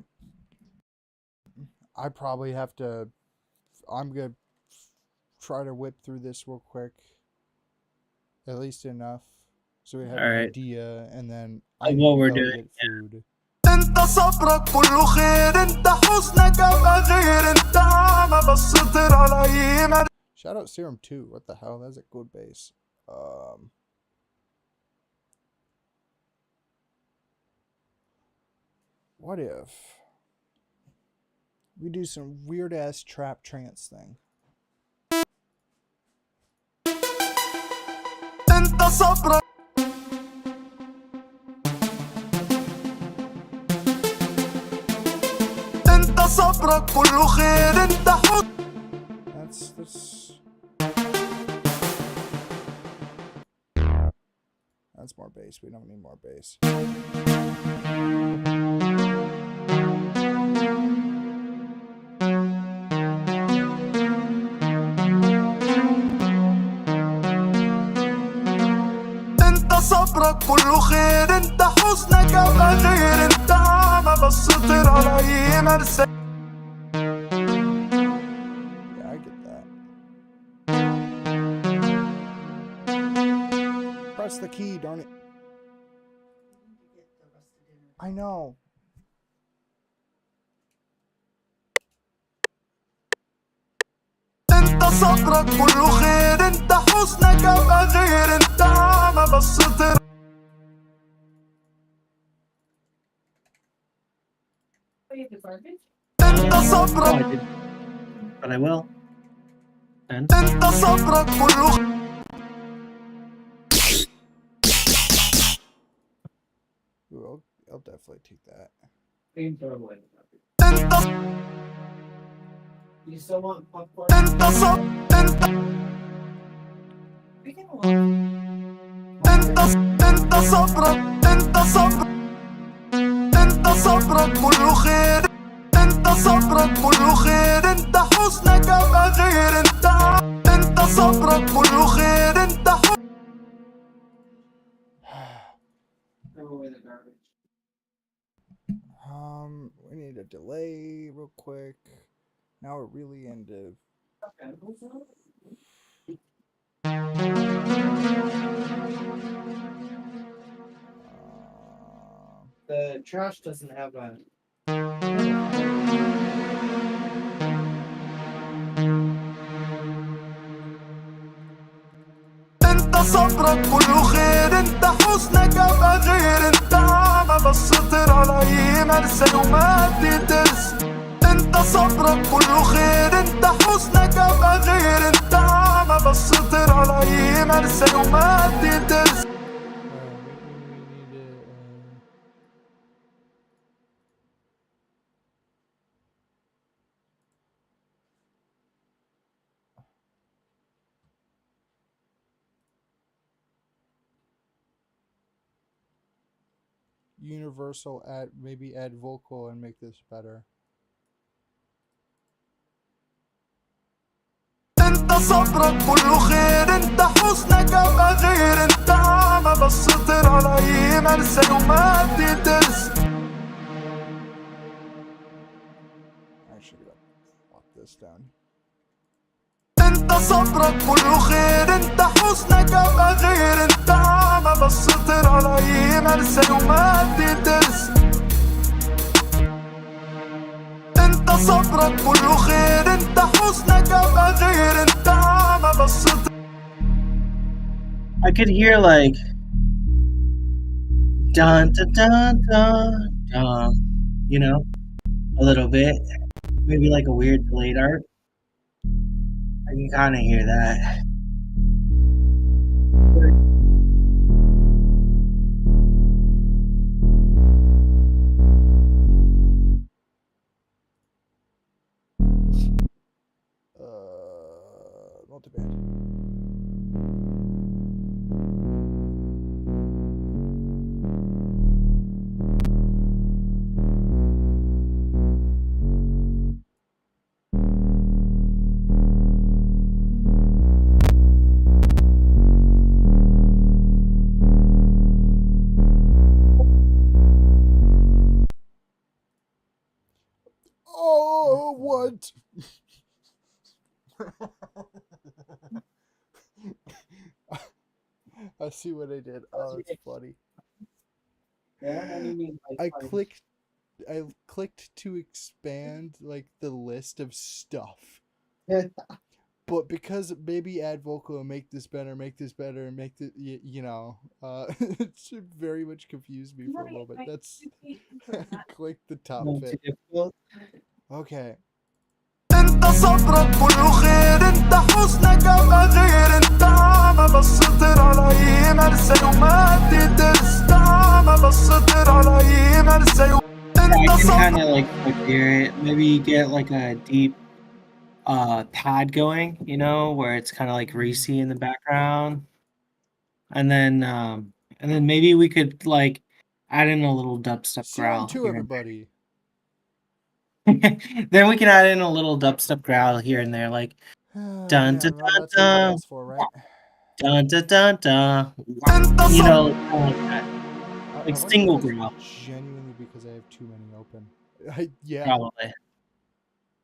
I probably have to I'm gonna try to whip through this real quick. At least enough. So we have an Alright. idea, and then Of I need what to we're go doing, get food. انت صبرك كله خير انت حزنك ابقى غير انت ما بسطر على ايام. Shout out Serum 2. What the hell? That's a good base. What if we do some weird ass trap trance thing? انت صبرك انت صبرك كله خير انت حزن. That's more bass. We don't need more bass. خير انت حسنك ابقى غير انت ما بسطر على اي مرسى. Yeah, I get that. Press the key, darn it. I know. انت صبرك كله خير انت حسنك ابقى غير انت ما بسطر. انت صبرك But I will. And انت صبرك كله Ooh, I'll definitely take that. انت انت صب انت انت صبرك انت صبرك انت صبرك كله خير انت صبرك كله خير انت حسنك ابقى غير انت انت صبرك كله خير انت We need a delay real quick. Now we're really into. The trash doesn't have a. انت صبرك كله خير انت حسنك ابقى غير انت ما بسطر على اي مرسى وما تدرس. انت صبرك كله خير انت حسنك ابقى غير انت ما بسطر على اي مرسى وما تدرس. Universal maybe add vocal and make this better. انت صبرك كله خير انت حسنك ابقى غير انت ما بسطر على اي مرسى وما تدرس. Actually, gotta lock this down. انت صبرك كله خير انت حسنك ابقى غير انت ما بسطر على اي مرسى وما تدرس. انت صبرك كله خير انت حسنك ابقى غير انت ما بسطر. I could hear like dun dun dun dun dun, you know, a little bit. Maybe like a weird delayed art. I can kind of hear that. Not too bad. Oh, what? I see what I did. Oh, it's funny. I clicked to expand like the list of stuff. But because maybe add vocal and make this better, and make the it should very much confuse me for a moment. That's click the top Not fit. too difficult. Okay. انت صبرك كله خير انت حسنك ابقى غير انت ما بسطر على اي مرسى وما تدرس. ما بسطر على اي مرسى. I can kind of like hear it. Maybe you get like a deep pad going, you know, where it's kind of like racy in the background. And then maybe we could like add in a little dubstep growl CR2, here everybody. and there. Then we can add in a little dubstep growl here and there, like dun dun Well, dun that's what you dun asked for, right? dun dun dun dun. You know, kind of like that. Like I wonder single if it's growl, genuinely because I have too many open. Yeah, probably.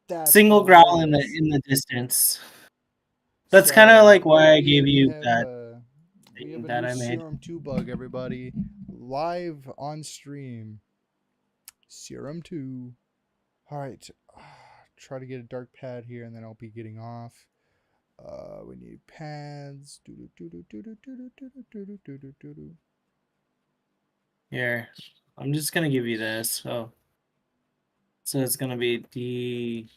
that's Single growl in hilarious. the distance. That's kind of So like why I we gave we you have that we have thing a that new I made. Serum 2 bug, everybody, live on stream. Serum 2. All right, try to get a dark pad here, and then I'll be getting off. We need pads. Here, I'm just gonna give you this. So it's gonna be D.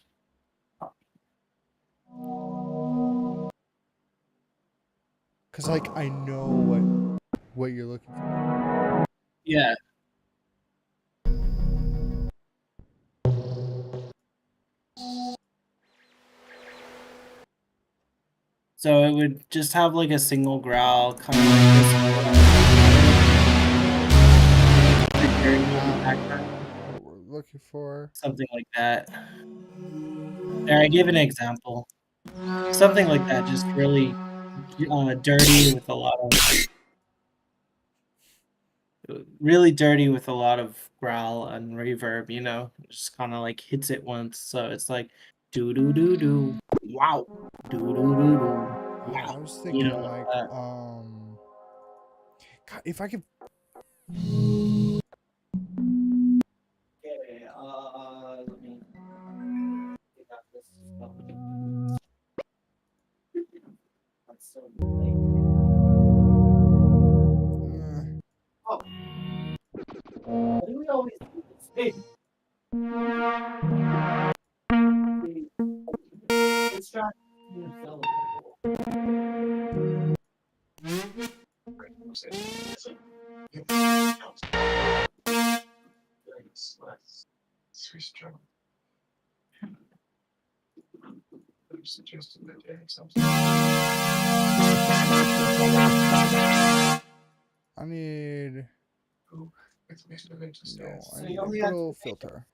Cause like I know what you're looking for. Yeah. So it would just have like a single growl, kind of like this. What we're looking for. Something like that. There, I gave an example. Something like that, just really dirty with a lot of growl and reverb, you know, just kind of like hits it once. So it's like do do do do, wow, do do do do, wow, I was you thinking know. like God, if I could. Okay, let me get out this stuff. That's so late. Oh, why do we always do this? Hey. Let's try. I need. No, I need a good old filter.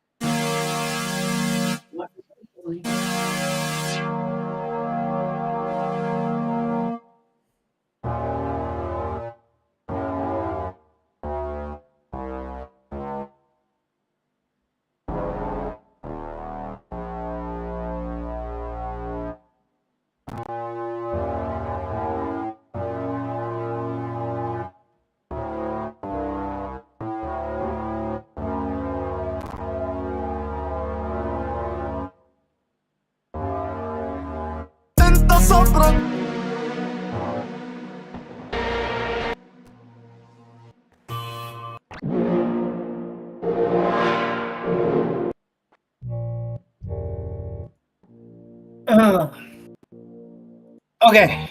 انت صبرك Okay.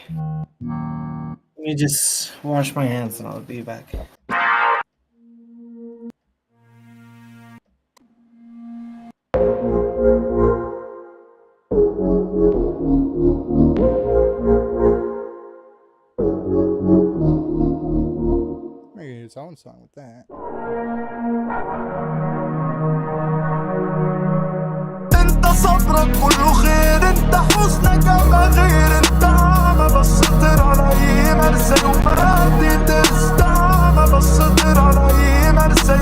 Let me just wash my hands and I'll be back. Making its own song with that. انت صبرك كله خير انت حزنك ما غير انت ما بسطر على اي مرسى ومراتي ترسى ما بسطر على اي مرسى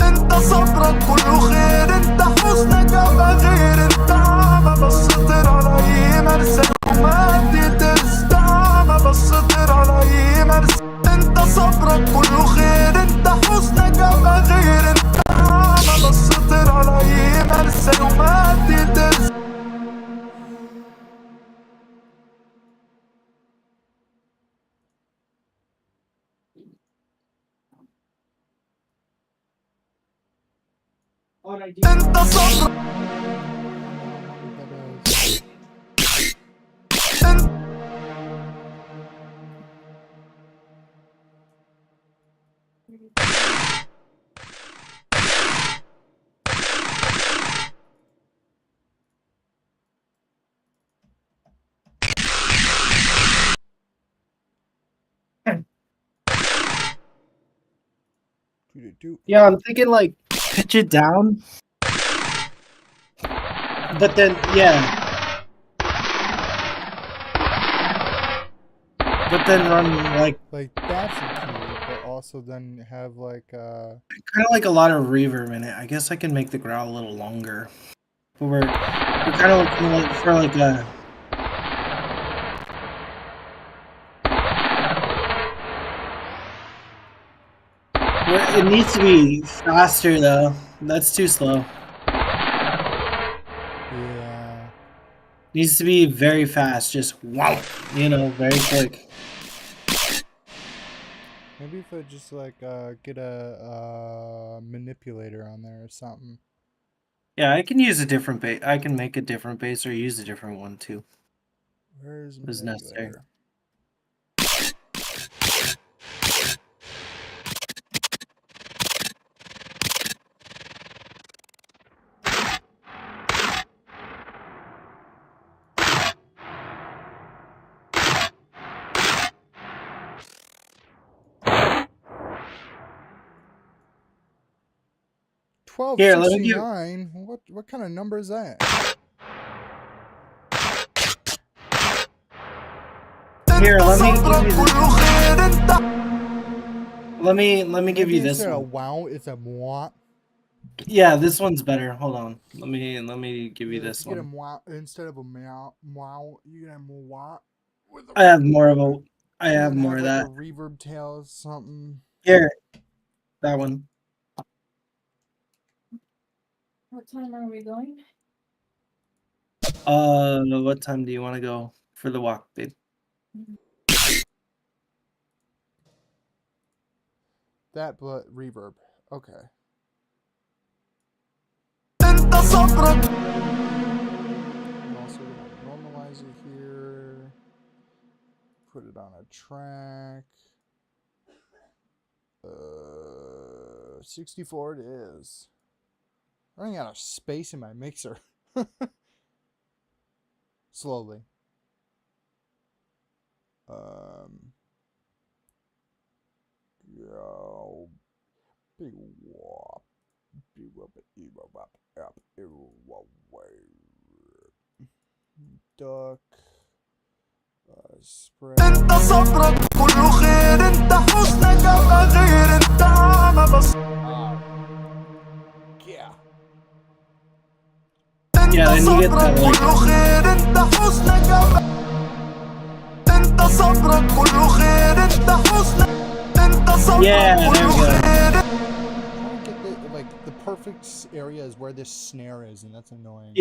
انت صبرك كله خير انت حزنك ما غير انت ما بسطر على اي مرسى ومراتي ترسى ما بسطر على اي مرسى انت صبرك كله خير انت حزنك ما غير انت ما بسطر على اي مرسى ومراتي ترسى انت صبرك انت Yeah, I'm thinking like pitch it down. But then, yeah. But then run like that's a key, but also then have like kind of like a lot of reverb in it. I guess I can make the growl a little longer. But we're kind of looking like for like a. It needs to be faster though. That's too slow. yeah. Needs to be very fast. Just wow, very quick. Maybe if I just like get a manipulator on there or something. Yeah, I can use a different bass. I can make a different bass or use a different one too. Where's As necessary. manipulator? Here, let me give. 1269. What kind of number is that? Here, let me give you this. Let me give you this instead one. of wow, it's a moi. Yeah, this one's better. Hold on. Let me give you this Get a one. moi instead of a meow. You get a moi. I have more of a. I And have then more of like that. a reverb tail or something. Here, that one. What time are we going? What time do you want to go for the walk, babe? That but reverb. Okay. انت صبرك I'm also gonna normalize it here. Put it on a track. 64 it is. Running out of space in my mixer. Slowly. Go. Big wop. Big wop. Duck. Spread. انت صبرك كله خير انت حسنك ابقى غير انت عمى بس Yeah. Yeah, then you get that like. كله خير انت حسنك ابقى انت صبرك كله خير انت حسنك انت صبرك Yeah, there we كله go. خير I don't get the perfect area is where this snare is, and that's annoying.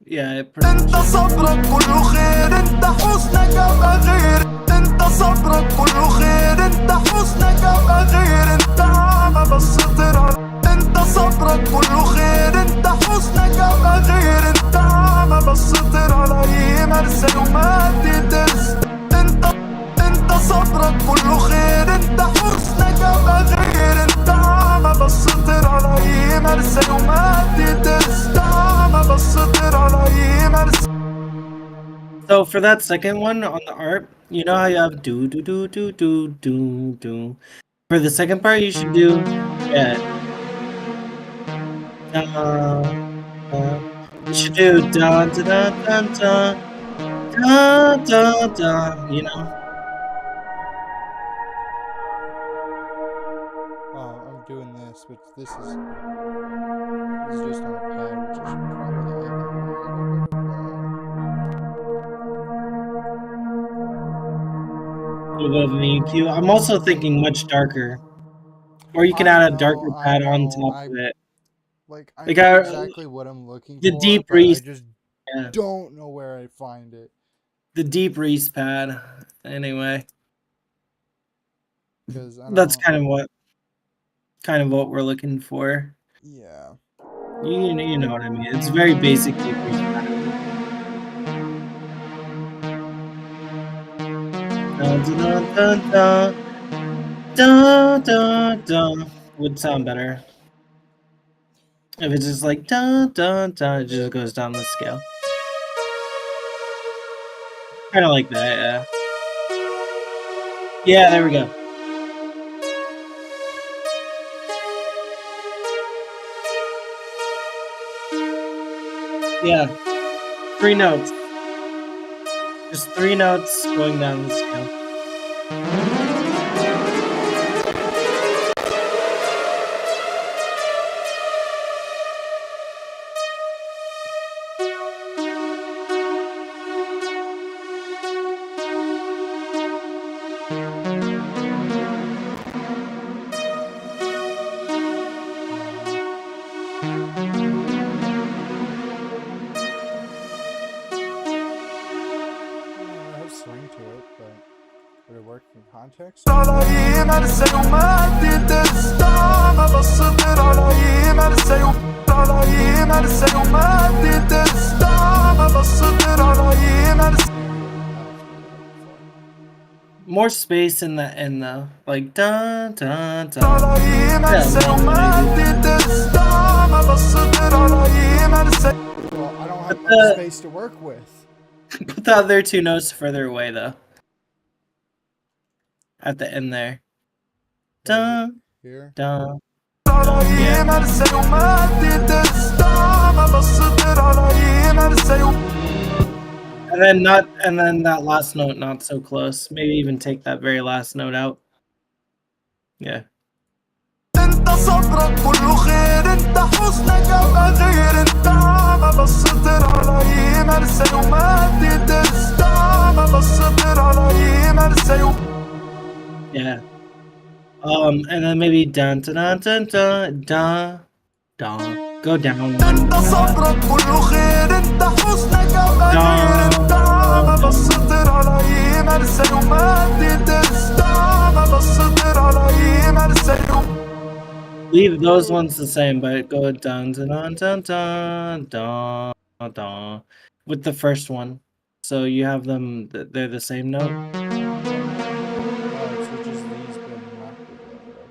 Yeah, it pretty انت much. صبرك كله خير انت حسنك ابقى غير انت صبرك كله خير انت حسنك ابقى غير انت عمى بس طلع انت صبرك كله خير انت حسنك ابقى غير انت عمى بس طلع اي مرسى وما تدرس انت صبرك كله خير انت حسنك ابقى غير انت عمى بس طلع اي مرسى وما تدرس عمى بس طلع اي مرسى. So for that second one on the art, you know how you have do do do do do do do. For the second part, you should do you should do dun dun dun dun dun dun dun. You know. I'm doing this, but this is just on a pad, which I should probably add in A little bit of an EQ. I'm also thinking much darker, or you can add a darker pad on top of it. I Like know exactly what I'm looking the for, deep but I reese. just Yeah. don't know where I find it. The deep reese pad. Anyway, Because that's kind of what we're looking for. Yeah. You know what I mean. It's very basic deep reese pad. Dun dun dun dun dun dun dun would sound better. If it's just like dun dun dun, it just goes down the scale. Kind of like that, yeah. Yeah, there we go. Yeah. 3 notes. Just 3 notes going down the scale. It has swing to it, but would it work in context? على أي مرسى وما تستع ما بصدر على أي مرسى على أي مرسى وما تستع ما بصدر على أي مرسى More space in the like dun dun dun. على أي مرسى وما تستع ما بصدر على أي مرسى. Well, I don't have much space to work with. Put the other 2 notes further away though. At the end there. Dun Here. dun. على أي مرسى وما تستع ما بصدر على أي مرسى. And then that last note not so close. Maybe even take that very last note out. Yeah. انت صبرك كله خير انت حسنك ابقى غير انت ما بصدر على اي مرسى وما تستع ما بصدر على اي مرسى. Yeah. And then maybe dun dun dun dun dun dun. Go down one. انت صبرك كله خير انت حسنك ابقى غير انت ما بصدر على اي مرسى وما تستع ما بصدر على اي مرسى. Leave those ones the same, but go dun dun dun dun dun dun dun with the first one. So you have them; they're the same note. Oh, it switches these, but not the other.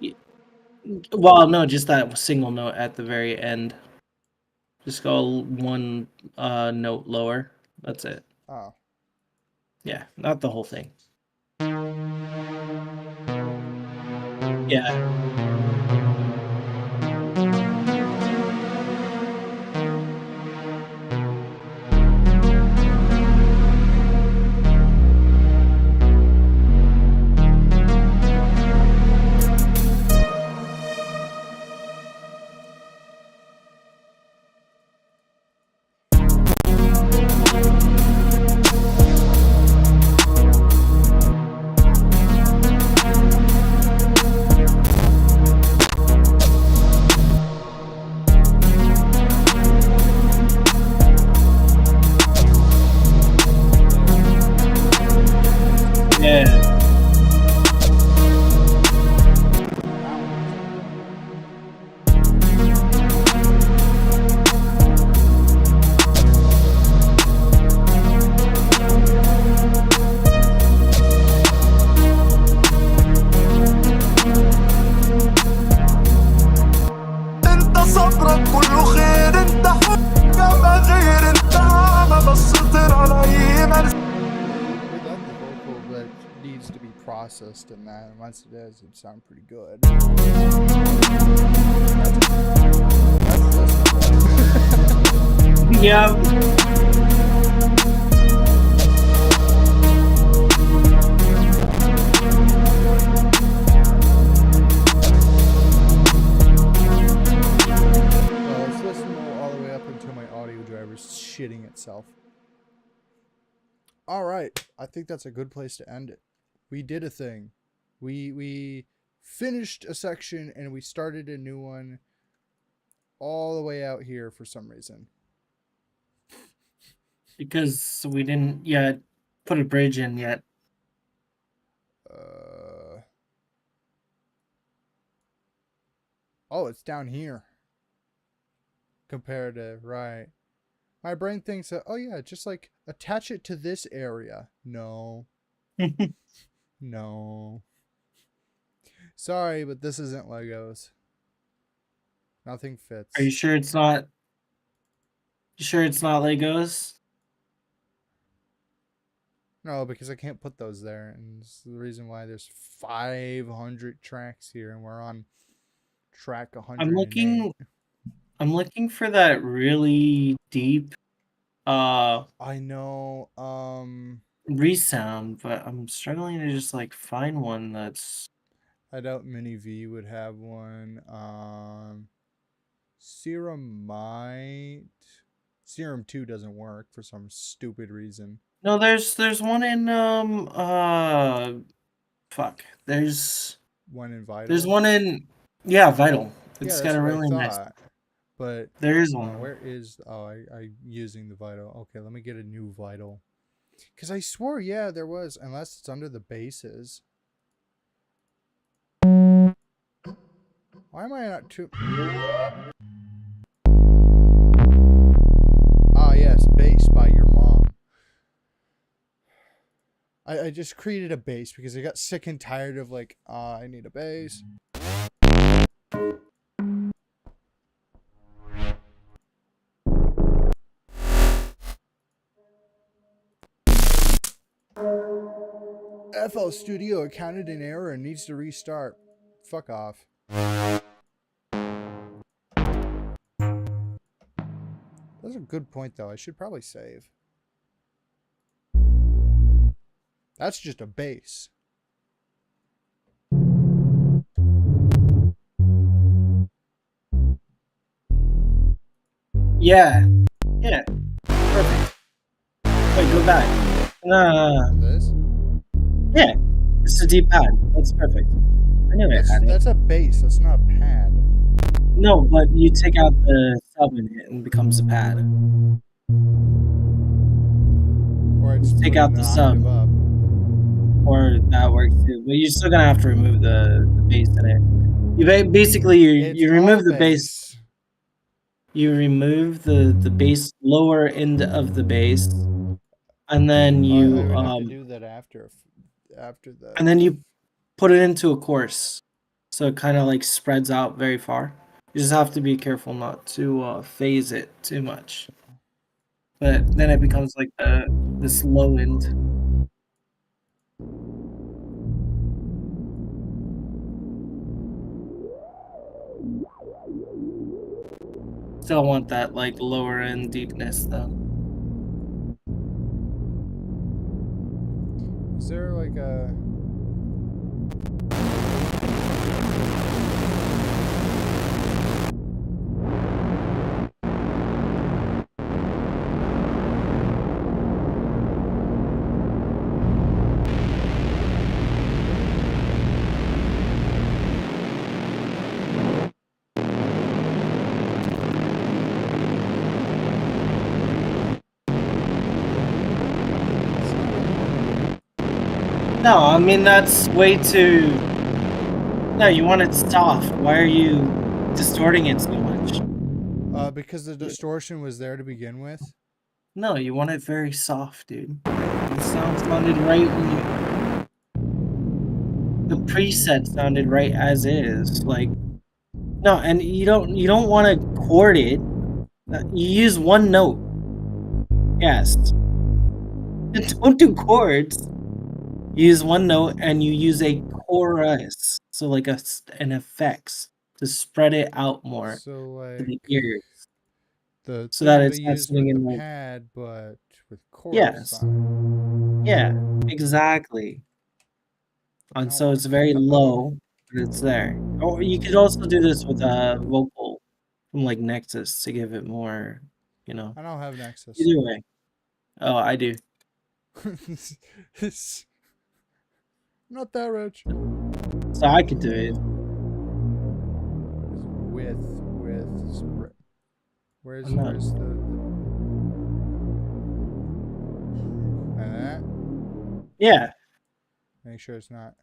Okay. Well, no, just that single note at the very end. Just go one note lower. That's it. Oh. Yeah, not the whole thing. Yeah. Yeah. انت صبرك كله خير انت حسنك ابقى غير انت ما بصدر على اي مرسى. Without the vocal that needs to be processed in that, and once it is, it'd sound pretty good. Yeah. Let's listen all the way up until my audio driver's shitting itself. All right, I think that's a good place to end it. We did a thing. We finished a section and we started a new one all the way out here for some reason. Because we didn't yet put a bridge in yet. Oh, it's down here. Compared to, right. My brain thinks that, oh yeah, just like attach it to this area. No. No. Sorry, but this isn't Legos. Nothing fits. Are you sure it's not? You sure it's not Legos? No, because I can't put those there, and it's the reason why there's 500 tracks here, and we're on track 108. I'm looking for that really deep I know. resound, but I'm struggling to just like find one that's I doubt Mini V would have one. Serum might. Serum 2 doesn't work for some stupid reason. no. There's one in fuck. One in There's Vital. one in Vital. Yeah, It's got that's a what I really nice. thought. But There is one. where is? Oh, I using the Vital. Okay, let me get a new Vital. Because I swore, yeah, there was. Unless it's under the bases. Why am I not too... Ah, yes, base by your mom. I just created a base because I got sick and tired of like, I need a base. FL Studio accounted an error and needs to restart. Fuck off. That's a good point though. I should probably save. That's just a base. Yeah. Yeah. Perfect. Wait, go back. No. This? Yeah. It's a deep pad. That's perfect. I knew it had it. That's a base. That's not a pad. No, but you take out the sub in it and it becomes a pad. Or it's Take out the sub. Up. Or that works too. But you're still gonna have to remove the base in it. Basically you remove the base. You remove the base, lower end of the base, and then you I would have to do that after the. and then you put it into a course, so it kind of like spreads out very far. You just have to be careful not to phase it too much. But then it becomes like this low end. Still want that like lower end deepness though. Is there like a... No, I mean that's way too. No, you want it soft. Why are you distorting it so much? Because the distortion was there to begin with. No, you want it very soft, dude. The sound sounded right when you. The preset sounded right as is. Like, no, and you don't want to chord it. You use one note. Yes. Don't do chords. You use one note and you use a chorus, so like an effects to spread it out more So to the like ears, the so thing that they it's not used sitting with in the like pad, but with chorus. yes, yeah, exactly. And so it's very low, but it's there. Or you could also do this with a vocal from like Nexus to give it more, you know. I don't have Nexus. Either way. Oh, I do. It's not that rich. So I could do it. With where's I'm not- the and that? Yeah. Make sure it's not.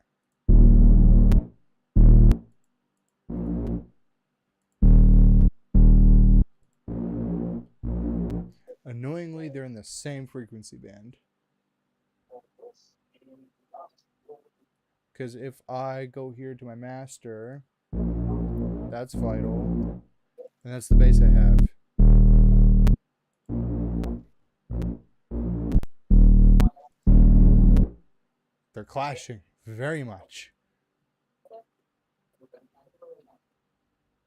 Annoyingly, they're in the same frequency band. Because if I go here to my master, that's vital, and that's the bass I have. They're clashing very much.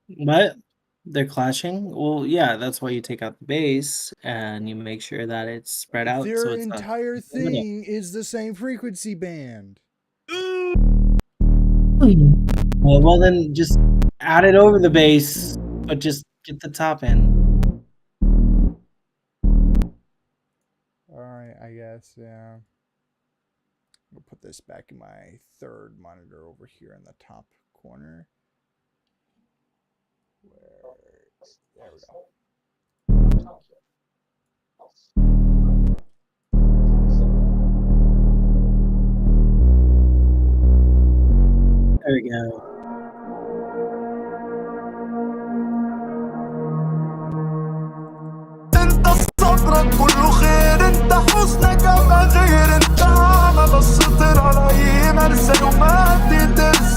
What? They're clashing? Well, yeah, that's why you take out the bass and you make sure that it's spread out so Their it's not entire in the middle. thing is the same frequency band. Well, then just add it over the bass, but just get the top in. Alright, I guess, yeah. I'll put this back in my third monitor over here in the top corner. There we go. There we go. انت صبرك كله خير انت حسنك ابقى غير انت ما بس طير على اي مرسى وما تدرس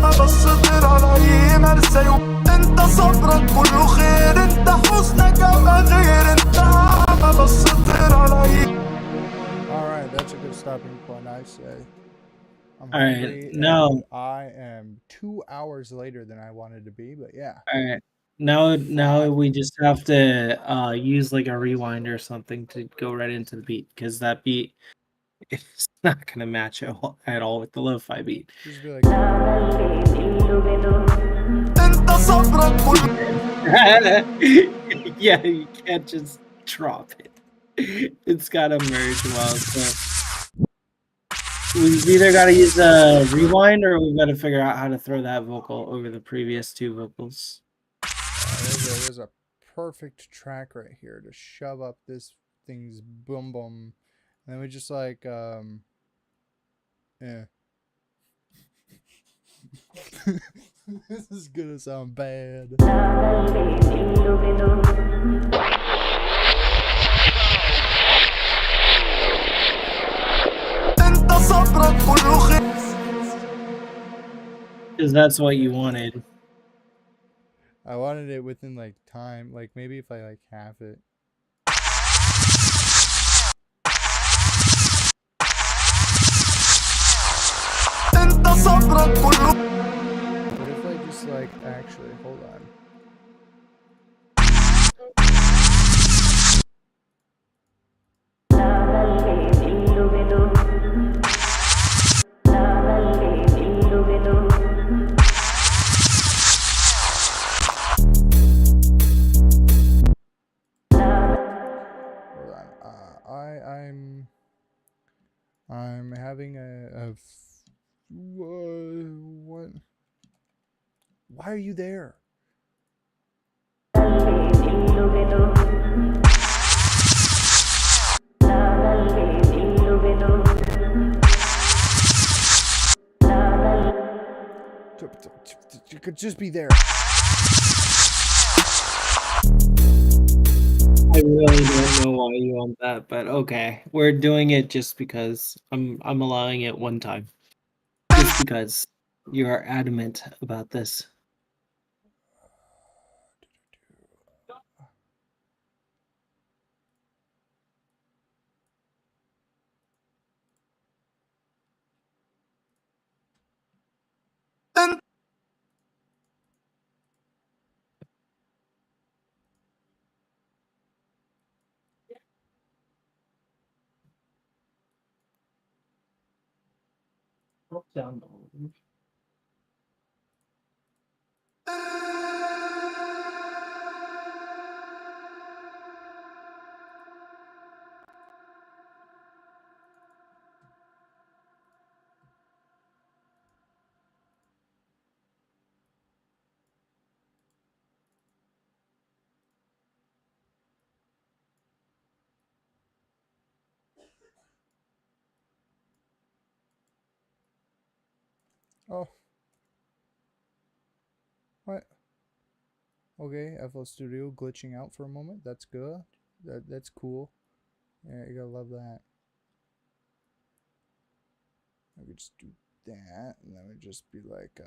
ما بس طير على اي مرسى انت صبرك كله خير انت حسنك ابقى غير انت ما بس طير على اي. Alright, that's a good stopping point, I say. I'm Alright, hungry now and I am 2 hours later than I wanted to be, but yeah. alright. Now we just have to use like a rewind or something to go right into the beat, because that beat is not gonna match at all with the lo-fi beat. Just be like, انت صبرك كله Yeah, you can't just drop it. It's gotta merge well. So we've either got to use a rewind or we've got to figure out how to throw that vocal over the previous two vocals. there's a perfect track right here to shove up this thing's boom boom. And then we just like, yeah. This is gonna sound bad. انت صبرك كله خير. Because that's what you wanted. I wanted it within like time, like maybe if I like half it. انت صبرك كله. What if I just like actually hold on? Hold on. I'm having what? Why are you there? You could just be there. I really don't know why you want that, but okay. We're doing it just because I'm allowing it one time. Just because you are adamant about this. انت Oh. What? Okay, FL Studio glitching out for a moment. That's good. That's cool. Yeah, you gotta love that. I could just do that, and then it would just be like,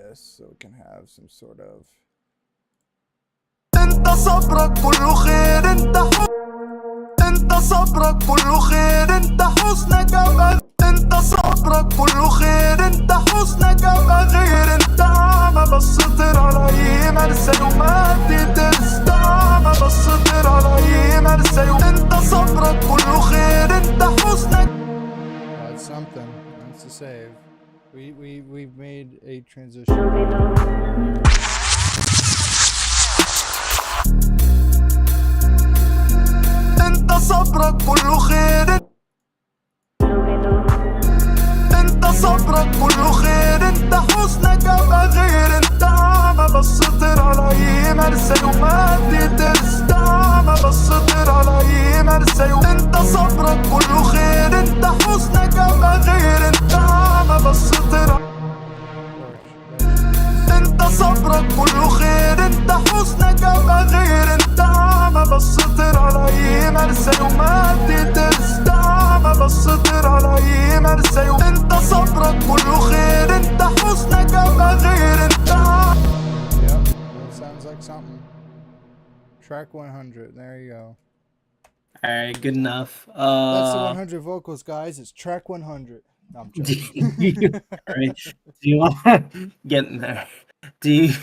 this so it can have some sort of. انت صبرك كله خير انت صبرك كله خير انت حسنك انت صبرك كله خير انت حسنك غير انت اعمى بس طير على اي مرسى وما تدرس اعمى بس طير على اي مرسى انت صبرك كله خير انت حسنك. That's something. That's a save. We've made a transition. انت صبرك كله خير انت صبرك كله خير انت حسنك غير انت اعمى بس طير على اي مرسى وما تدرس اعمى بس طير على اي مرسى انت صبرك كله خير انت حسنك غير انت اعمى بس طير انت صبرك كله خير انت حسنك غير انت اعمى بس طير على اي مرسى وما تدرس اعمى بس طير على اي مرسى انت صبرك كله خير انت حسنك غير انت. Yep, that sounds like something. Track 100. There you go. All right, good enough. That's the 100 vocals, guys. It's track 100. No, I'm joking. All right. Do you want get in there? Do you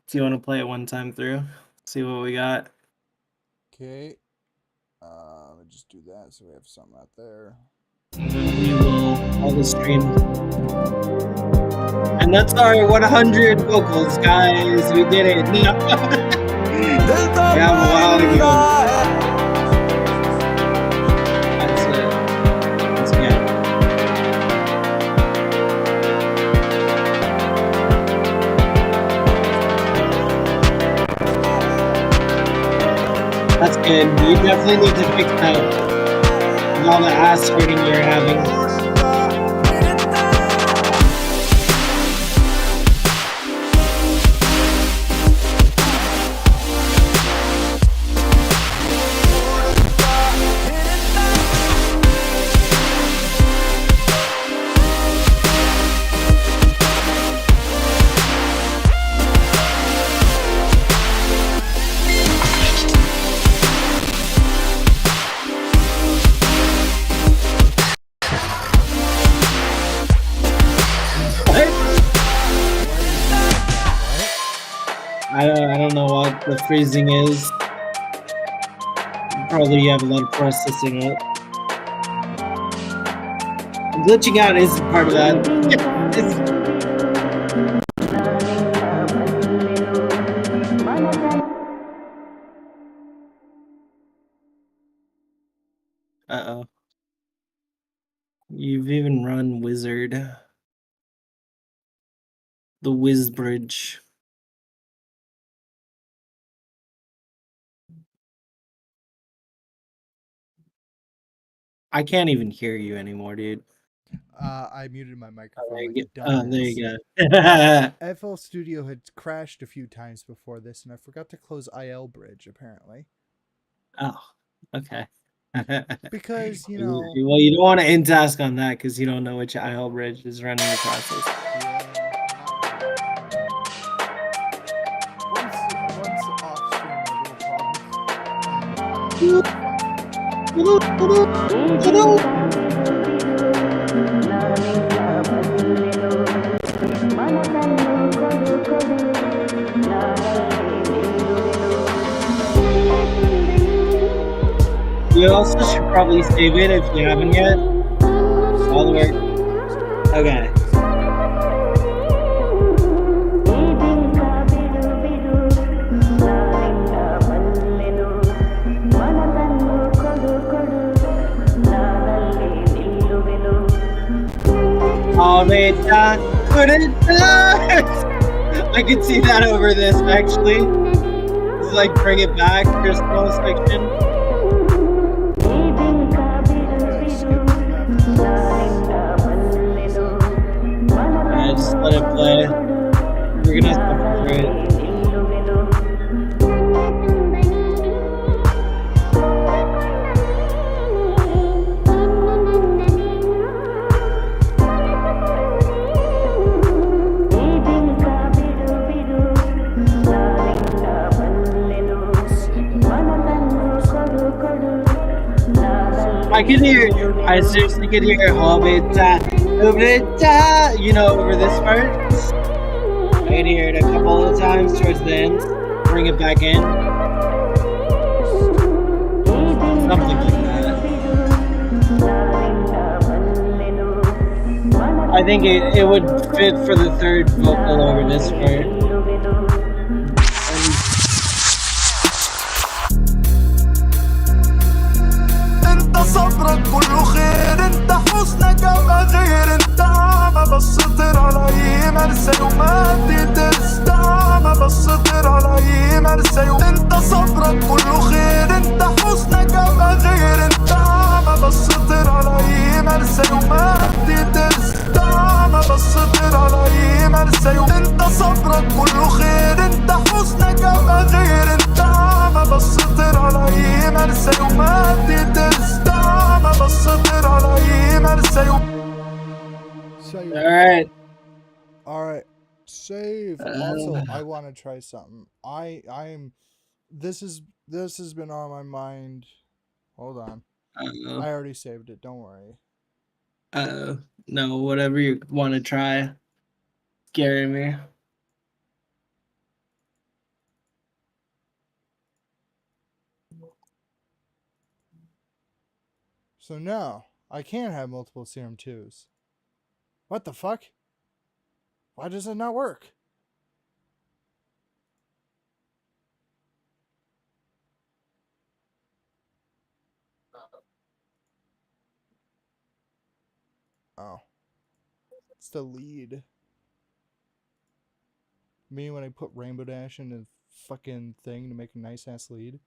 do you want to play it one time through? See what we got. Okay. Let me just do that so we have something out there. And then we will all the streams. And that's our 100 vocals, guys. We did it. Yeah, a while ago. That's it. That's good. That's good. You definitely need to fix that with all the ass hurting you're having. I don't know what the freezing is. Probably you have a lot of processing out. Glitching out is part of that. Uh-oh. You've even run Wizard. The Wiz Bridge. I can't even hear you anymore, dude. I muted my microphone. There Like you a go. Oh, there you dumbass. go. FL Studio had crashed a few times before this, and I forgot to close IL Bridge, apparently. Oh, okay. Because, you know... Well, you don't want to in-task on that because you don't know which IL bridge is running the process. Once off-stream, You also should probably save it if you haven't yet. All the way. Okay. Oh man, I can see that over this actually. This is like bring it back, Crystal section. Yeah, just let it play. We're gonna suffer through it. could hear. I seriously could hear Hobita, you know, over this part. I could hear it a couple of times towards the end. Bring it back in. Something like that. I think it would fit for the third vocal over this part. انت صبرك كله خير، انت حسنك ابقى غير، انت ما بسطر على اي مرسى وما تدرس، ما بسطر على اي مرسى. انت صبرك كله خير، انت حسنك ابقى غير، انت ما بسطر على اي مرسى وما تدرس، ما بسطر على اي مرسى. انت صبرك كله خير، انت حسنك ابقى غير، انت ما بسطر على اي مرسى وما تدرس، ما بسطر على اي مرسى. Alright. Alright. Save. Also, I want to try something. I'm this has been on my mind. Hold on. Uh-oh. I already saved it, don't worry. No, whatever you want to try. Scaring me. So now, I can have multiple serum 2s. What the fuck? Why does it not work? Oh. It's the lead. Me when I put Rainbow Dash in a fucking thing to make a nice ass lead.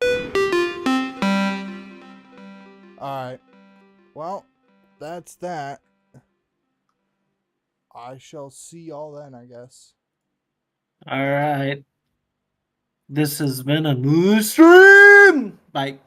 Alright. Well, that's that. I shall see y'all then, I guess. Alright. This has been a new stream! Bye.